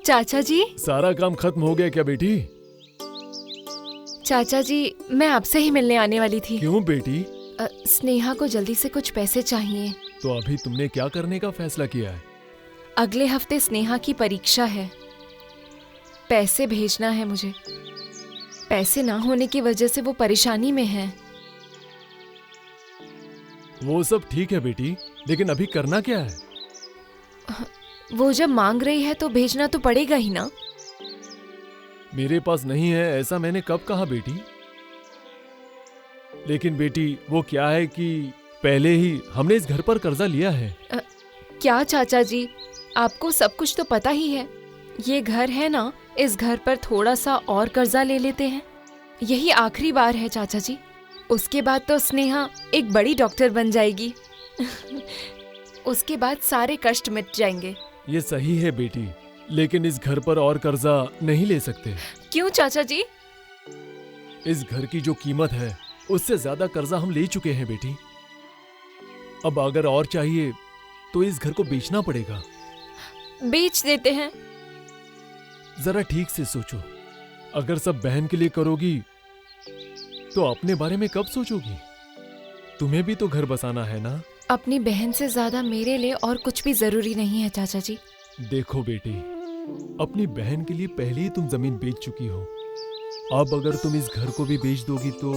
[SPEAKER 1] चाचा जी,
[SPEAKER 4] सारा काम खत्म हो गया क्या बेटी?
[SPEAKER 1] चाचा जी, मैं आपसे ही मिलने आने वाली थी।
[SPEAKER 4] क्यों बेटी?
[SPEAKER 1] स्नेहा को जल्दी से कुछ पैसे चाहिए।
[SPEAKER 4] तो अभी तुमने क्या करने का फैसला किया है?
[SPEAKER 1] अगले हफ्ते स्नेहा की परीक्षा है, पैसे भेजना है मुझे। पैसे ना होने की वजह से वो परेशानी में है।
[SPEAKER 4] वो सब ठीक है बेटी, लेकिन अभी करना क्या है?
[SPEAKER 1] वो जब मांग रही है तो भेजना तो पड़ेगा ही ना।
[SPEAKER 4] मेरे पास नहीं है ऐसा मैंने कब कहा बेटी? लेकिन बेटी वो क्या है कि पहले ही हमने इस घर पर कर्जा लिया है।
[SPEAKER 1] क्या चाचा जी, आपको सब कुछ तो पता ही है। ये घर है ना, इस घर पर थोड़ा सा और कर्जा ले लेते हैं। यही आखिरी बार है चाचा जी, उसके बाद तो स्नेहा एक बड़ी डॉक्टर बन जाएगी। उसके बाद सारे कष्ट मिट जाएंगे।
[SPEAKER 4] ये सही है बेटी, लेकिन इस घर पर और कर्जा नहीं ले सकते।
[SPEAKER 1] क्यों चाचा जी?
[SPEAKER 4] इस घर की जो कीमत है उससे ज्यादा कर्जा हम ले चुके हैं बेटी। अब अगर और चाहिए तो इस घर को बेचना पड़ेगा।
[SPEAKER 1] बेच देते हैं।
[SPEAKER 4] जरा ठीक से सोचो, अगर सब बहन के लिए करोगी तो अपने बारे में कब सोचोगी? तुम्हें भी तो घर बसाना है ना।
[SPEAKER 1] अपनी बहन से ज्यादा मेरे लिए और कुछ भी जरूरी नहीं है चाचा जी।
[SPEAKER 4] देखो बेटी, अपनी बहन के लिए पहले ही तुम जमीन बेच चुकी हो। अब अगर तुम इस घर को भी बेच दोगी तो।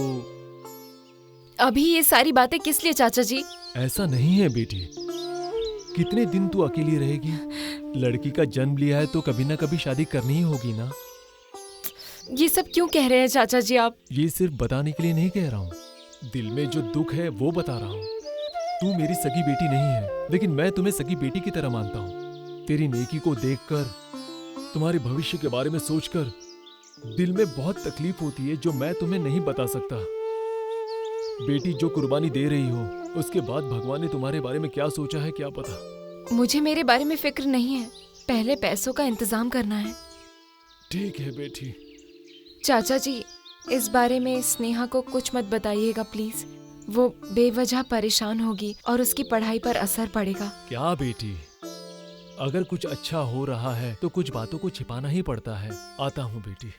[SPEAKER 1] अभी ये सारी बातें किस लिए चाचा जी?
[SPEAKER 4] ऐसा नहीं है बेटी, कितने दिन तू अकेली रहेगी? लड़की का जन्म लिया है तो कभी ना कभी शादी करनी ही होगी ना।
[SPEAKER 1] ये सब क्यों कह रहे हैं चाचा जी आप?
[SPEAKER 4] ये सिर्फ बताने के लिए नहीं कह रहा हूँ, दिल में जो दुख है वो बता रहा हूँ। तू मेरी सगी बेटी नहीं है, लेकिन मैं तुम्हें सगी बेटी की तरह मानता हूँ। तेरी नेकी को देखकर, तुम्हारे भविष्य के बारे में सोचकर दिल में बहुत तकलीफ होती है जो मैं तुम्हें नहीं बता सकता। बेटी, जो कुर्बानी दे रही हो उसके बाद भगवान ने तुम्हारे बारे में क्या सोचा है क्या पता।
[SPEAKER 1] मुझे मेरे बारे में फिक्र नहीं है, पहले पैसों का इंतजाम करना है।
[SPEAKER 4] ठीक है बेटी।
[SPEAKER 1] चाचा जी, इस बारे में स्नेहा को कुछ मत बताइएगा प्लीज। वो बेवजह परेशान होगी और उसकी पढ़ाई पर असर पड़ेगा।
[SPEAKER 4] क्या बेटी, अगर कुछ अच्छा हो रहा है तो कुछ बातों को छिपाना ही पड़ता है। आता हूँ बेटी।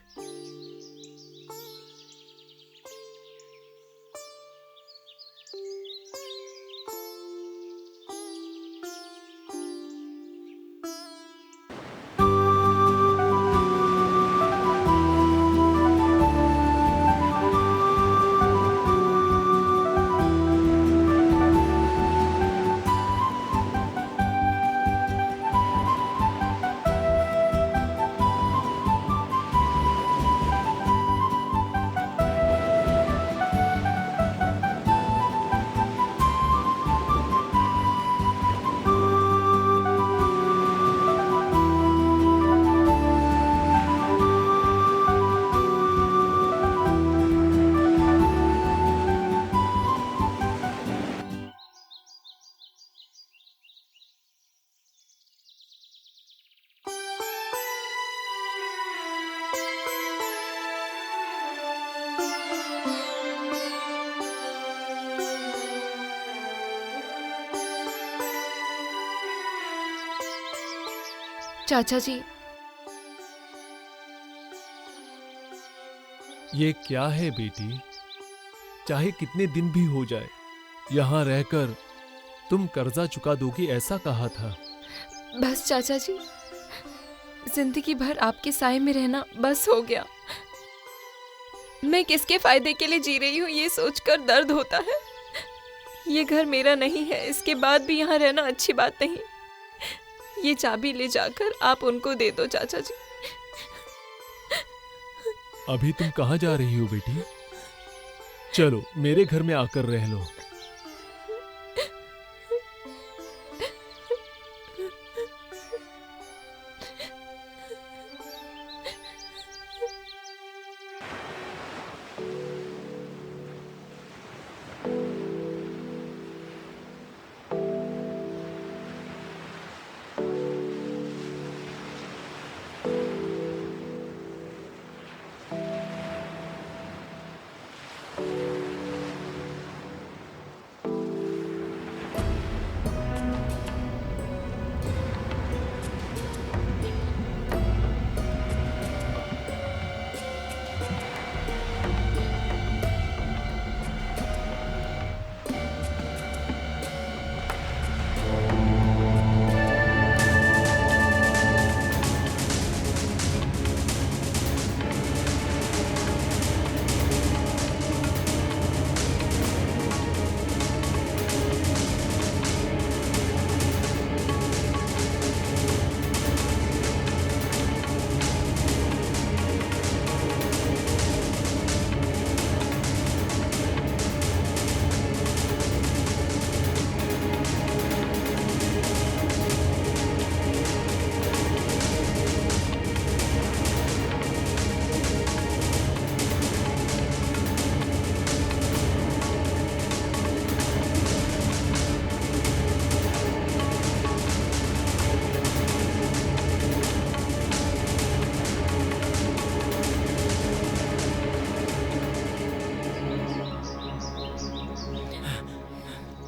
[SPEAKER 1] चाचा जी,
[SPEAKER 4] ये क्या है बेटी? चाहे कितने दिन भी हो जाए, यहाँ रहकर तुम कर्जा चुका दोगी ऐसा कहा था।
[SPEAKER 1] बस चाचा जी, जिंदगी भर आपके साए में रहना बस हो गया। मैं किसके फायदे के लिए जी रही हूँ ये सोचकर दर्द होता है। ये घर मेरा नहीं है, इसके बाद भी यहाँ रहना अच्छी बात नहीं। ये चाबी ले जाकर आप उनको दे दो चाचा जी।
[SPEAKER 4] अभी तुम कहाँ जा रही हो बेटी? चलो मेरे घर में आकर रह लो।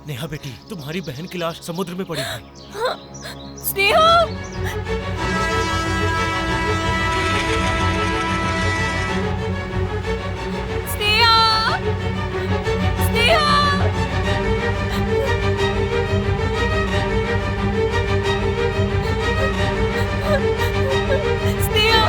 [SPEAKER 7] नेहा बेटी, तुम्हारी बहन की लाश समुद्र में पड़ी है।
[SPEAKER 1] स्नेहा! स्नेहा! स्नेहा! स्नेहा!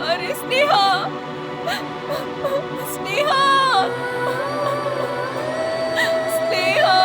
[SPEAKER 1] अरे स्नेहा! स्नेहा! स्नेहा!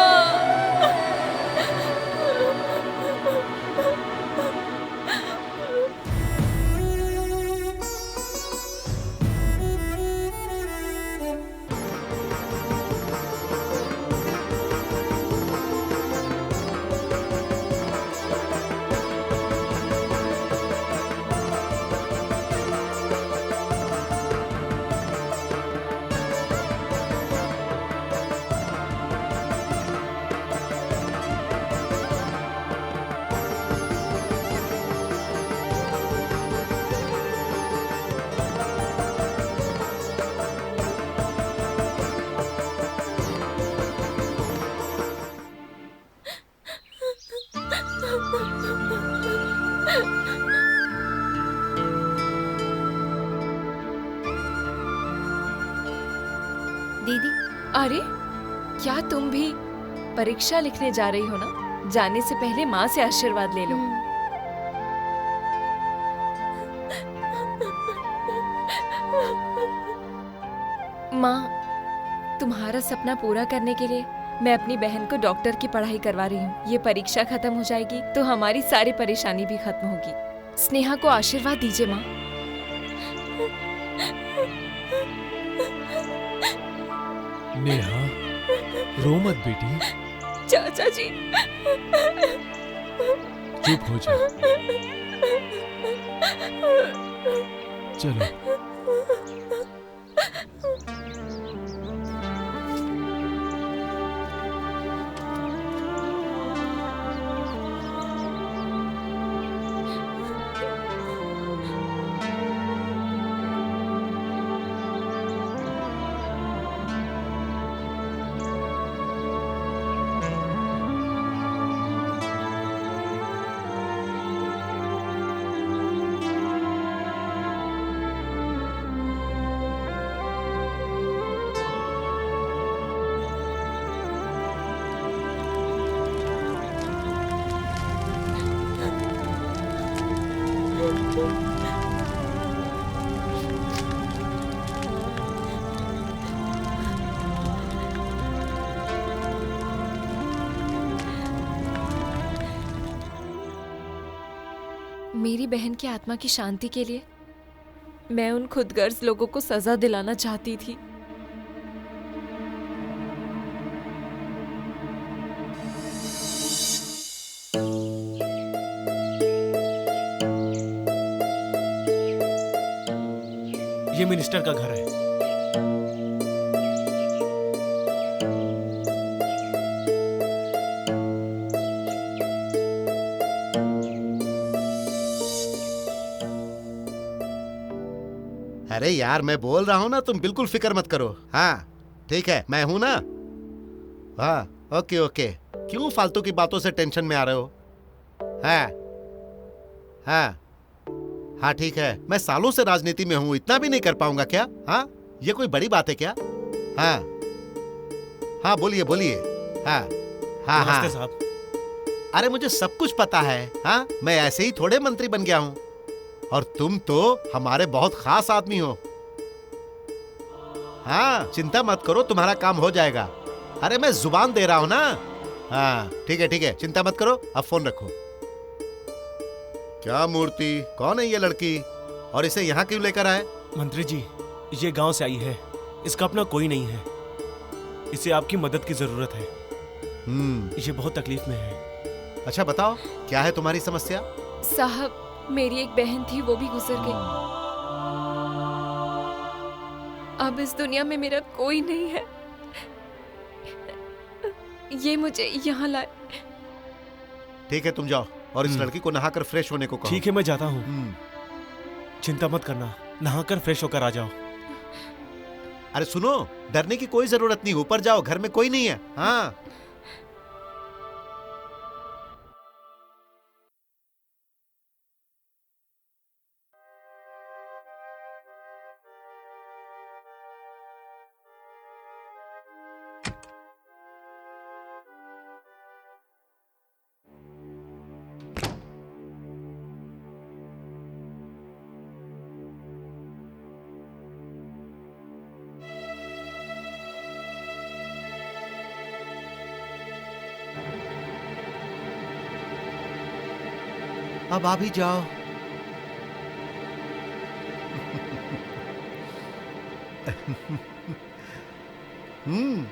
[SPEAKER 8] दीदी,
[SPEAKER 1] अरे क्या तुम भी परीक्षा लिखने जा रही हो ना? जाने से पहले माँ से आशीर्वाद ले लो। माँ, तुम्हारा सपना पूरा करने के लिए मैं अपनी बहन को डॉक्टर की पढ़ाई करवा रही हूँ। ये परीक्षा खत्म हो जाएगी तो हमारी सारी परेशानी भी खत्म होगी। स्नेहा को आशीर्वाद दीजिए माँ।
[SPEAKER 4] नेहा, रो मत बेटी,
[SPEAKER 1] चाचा जी,
[SPEAKER 4] चुप हो जा। चलो।
[SPEAKER 1] मेरी बहन की आत्मा की शांति के लिए मैं उन खुदगर्ज लोगों को सजा दिलाना चाहती थी।
[SPEAKER 7] ये मिनिस्टर का घर है।
[SPEAKER 6] अरे यार, मैं बोल रहा हूं ना, तुम बिल्कुल फिक्र मत करो। हाँ ठीक है, मैं हूं ना। हाँ ओके ओके, क्यों फालतू की बातों से टेंशन में आ रहे हो? हाँ हाँ हाँ ठीक है, मैं सालों से राजनीति में हूं, इतना भी नहीं कर पाऊंगा क्या? हाँ, ये कोई बड़ी बात है क्या? हाँ हाँ बोलिए बोलिए। हाँ हाँ हाँ
[SPEAKER 7] नमस्ते साहब।
[SPEAKER 6] अरे मुझे सब कुछ पता है। हाँ, मैं ऐसे ही थोड़े मंत्री बन गया हूं, और तुम तो हमारे बहुत खास आदमी हो। हाँ चिंता मत करो, तुम्हारा काम हो जाएगा। अरे मैं जुबान दे रहा हूं ना। हाँ ठीक है, चिंता मत करो, अब फोन रखो। क्या मूर्ति, कौन है ये लड़की और इसे यहाँ क्यों लेकर आए?
[SPEAKER 7] मंत्री जी, ये गांव से आई है, इसका अपना कोई नहीं है, इसे आपकी मदद की जरूरत है। ये बहुत तकलीफ में है।
[SPEAKER 6] अच्छा बताओ, क्या है तुम्हारी समस्या?
[SPEAKER 1] साहब, मेरी एक बहन थी, वो भी गुजर गई। अब इस दुनिया में मेरा कोई नहीं है। ये मुझे यहाँ लाए।
[SPEAKER 6] ठीक है, तुम जाओ और इस लड़की को नहाकर फ्रेश होने को कहो।
[SPEAKER 7] ठीक है, मैं जाता हूँ। चिंता मत करना, नहाकर फ्रेश होकर आ जाओ।
[SPEAKER 6] अरे सुनो, डरने की कोई जरूरत नहीं, ऊपर जाओ, घर में कोई नहीं है। हाँ अब आ भी जाओ। हम्म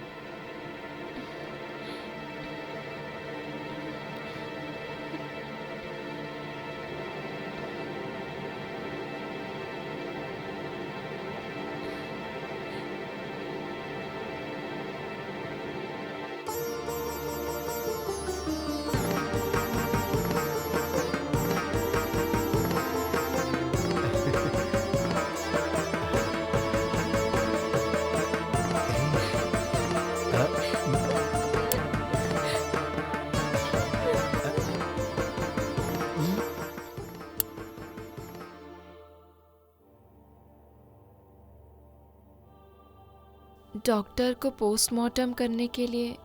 [SPEAKER 1] डॉक्टर को पोस्टमार्टम करने के लिए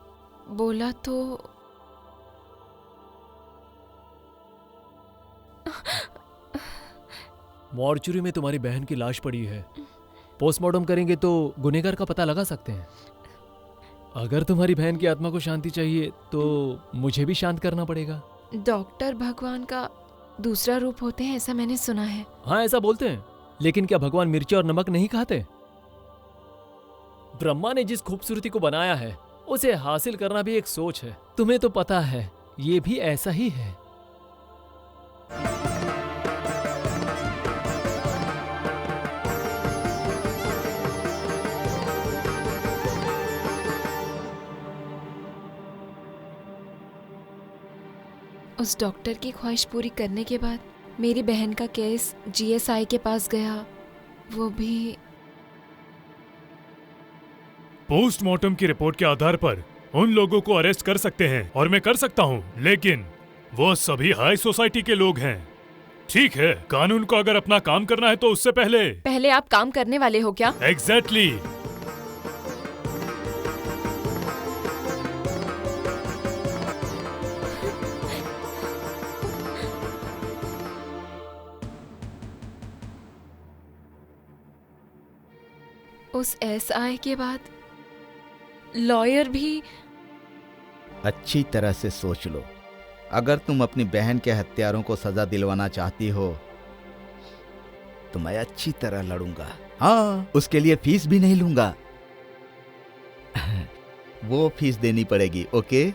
[SPEAKER 1] बोला तो
[SPEAKER 4] मॉर्चुरी में तुम्हारी बहन की लाश पड़ी है। पोस्टमार्टम करेंगे तो गुनहगार का पता लगा सकते हैं। अगर तुम्हारी बहन की आत्मा को शांति चाहिए तो मुझे भी शांत करना पड़ेगा।
[SPEAKER 1] डॉक्टर भगवान का दूसरा रूप होते हैं, ऐसा मैंने सुना है।
[SPEAKER 4] हाँ, ऐसा बोलते हैं, लेकिन क्या भगवान मिर्ची और नमक नहीं खाते? ब्रह्मा ने जिस खूबसूरती को बनाया है उसे हासिल करना भी एक सोच है। तुम्हें तो पता है ये भी ऐसा ही है।
[SPEAKER 1] उस डॉक्टर की ख्वाहिश पूरी करने के बाद मेरी बहन का केस जीएसआई के पास गया, वो भी
[SPEAKER 2] पोस्टमार्टम की रिपोर्ट के आधार पर उन लोगों को अरेस्ट कर सकते हैं और मैं कर सकता हूँ, लेकिन वो सभी हाई सोसाइटी के लोग हैं। ठीक है, कानून को अगर अपना काम करना है तो उससे पहले
[SPEAKER 1] आप काम करने वाले हो क्या?
[SPEAKER 2] एग्जैक्टली।
[SPEAKER 1] उस एसआई के बाद लॉयर भी।
[SPEAKER 3] अच्छी तरह से सोच लो, अगर तुम अपनी बहन के हत्यारों को सजा दिलवाना चाहती हो तो मैं अच्छी तरह लड़ूंगा। हाँ, उसके लिए फीस भी नहीं लूंगा। वो फीस देनी पड़ेगी। Okay,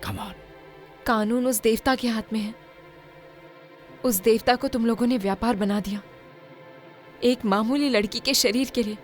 [SPEAKER 3] come on.
[SPEAKER 1] कानून उस देवता के हाथ में है। उस देवता को तुम लोगों ने व्यापार बना दिया, एक मामूली लड़की के शरीर के लिए।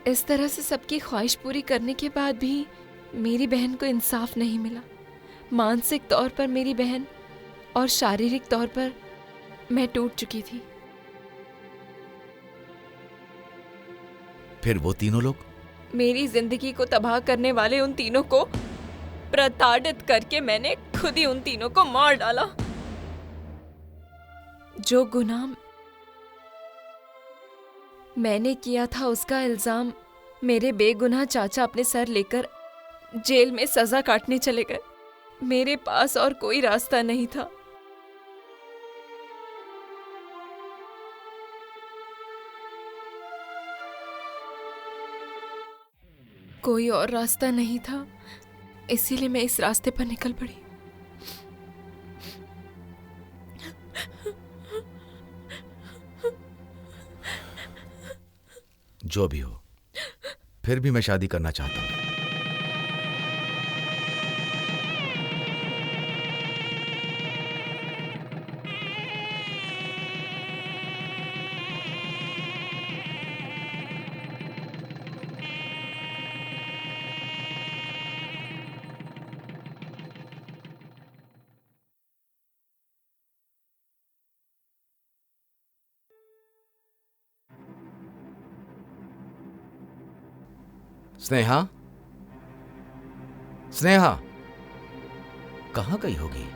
[SPEAKER 1] इस तरह से सबकी ख्वाहिश पूरी करने के बाद भी मेरी बहन को इंसाफ नहीं मिला। मानसिक तौर पर मेरी बहन और शारीरिक तौर पर मैं टूट चुकी थी।
[SPEAKER 3] फिर वो तीनों लोग?
[SPEAKER 1] मेरी जिंदगी को तबाह करने वाले उन तीनों को प्रताड़ित करके मैंने खुद ही उन तीनों को मार डाला। जो गुनाह मैंने किया था उसका इल्जाम मेरे बेगुनाह चाचा अपने सर लेकर जेल में सजा काटने चले गए। मेरे पास और कोई रास्ता नहीं था। कोई और रास्ता नहीं था, इसीलिए मैं इस रास्ते पर निकल पड़ी।
[SPEAKER 9] जो भी हो, फिर भी मैं शादी करना चाहता हूं। स्नेहा, स्नेहा कहाँ गई होगी?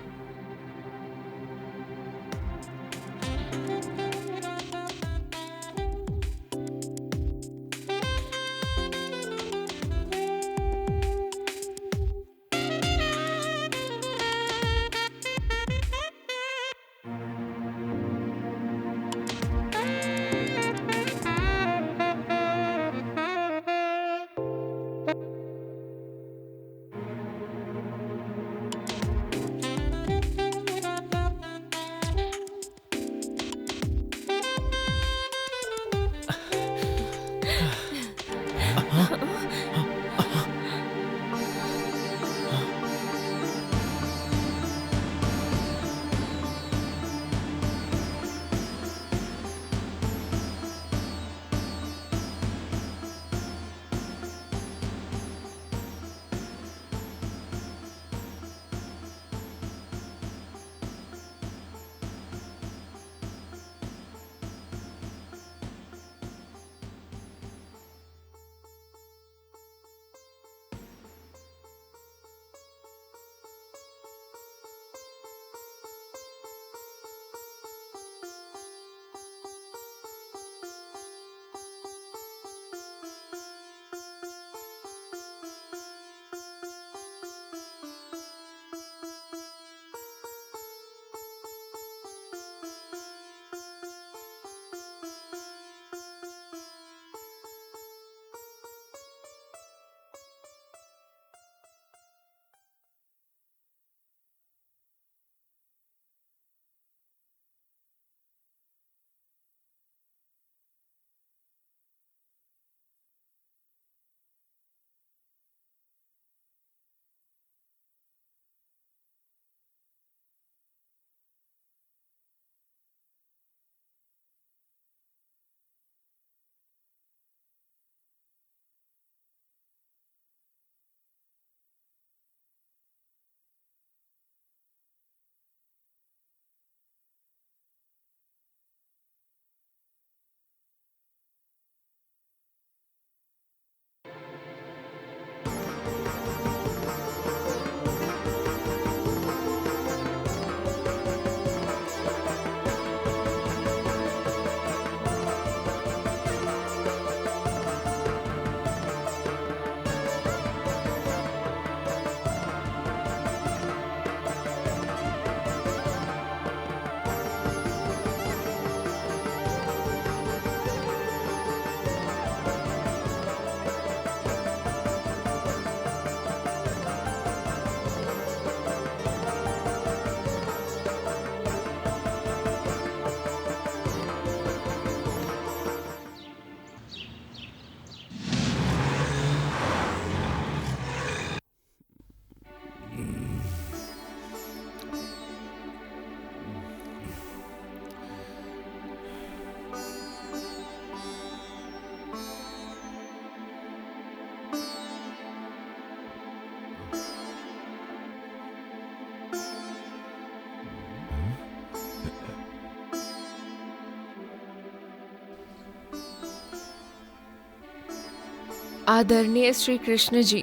[SPEAKER 1] आदरणीय श्री कृष्ण जी,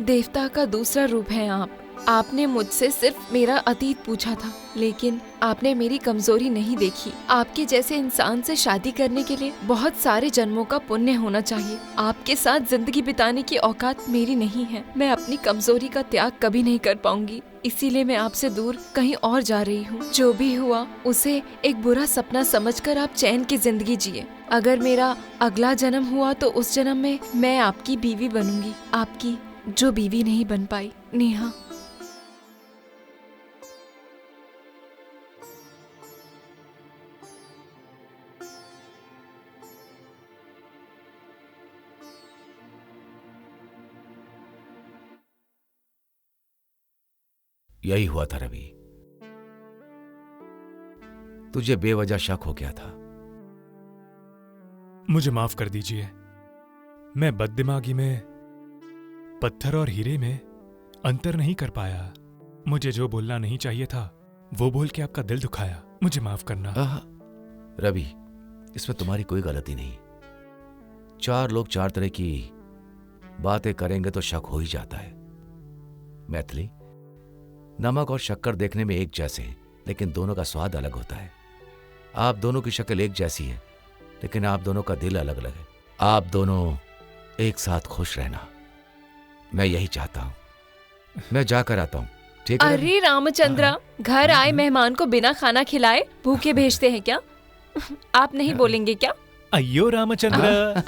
[SPEAKER 1] देवता का दूसरा रूप है आप। आपने मुझसे सिर्फ मेरा अतीत पूछा था, लेकिन आपने मेरी कमजोरी नहीं देखी। आपके जैसे इंसान से शादी करने के लिए बहुत सारे जन्मों का पुण्य होना चाहिए। आपके साथ जिंदगी बिताने की औकात मेरी नहीं है। मैं अपनी कमजोरी का त्याग कभी नहीं कर पाऊंगी, इसीलिए मैं आपसे दूर कहीं और जा रही हूँ। जो भी हुआ उसे एक बुरा सपना समझकर आप चैन की जिंदगी जिए। अगर मेरा अगला जन्म हुआ तो उस जन्म में मैं आपकी बीवी बनूंगी, आपकी जो बीवी नहीं बन पाई। नेहा।
[SPEAKER 9] यही हुआ था रवि, तुझे बेवजह शक हो गया था।
[SPEAKER 2] मुझे माफ कर दीजिए, मैं बददिमागी में पत्थर और हीरे में अंतर नहीं कर पाया। मुझे जो बोलना नहीं चाहिए था वो बोल के आपका दिल दुखाया, मुझे माफ करना।
[SPEAKER 9] रवि, इसमें तुम्हारी कोई गलती नहीं। चार लोग चार तरह की बातें करेंगे तो शक हो ही जाता है। मैथिली, नमक और शक्कर देखने में एक जैसे हैं, लेकिन दोनों का स्वाद अलग होता है। आप दोनों की शक्ल एक जैसी है, लेकिन आप दोनों का दिल अलग अलग है। आप दोनों एक साथ खुश रहना, मैं यही चाहता हूं। मैं जाकर आता हूं, ठीक है?
[SPEAKER 1] अरे रामचंद्रा, घर आए मेहमान को बिना खाना खिलाए भूखे भेजते हैं क्या? आप नहीं बोलेंगे क्या?
[SPEAKER 2] अयो रामचंद्र।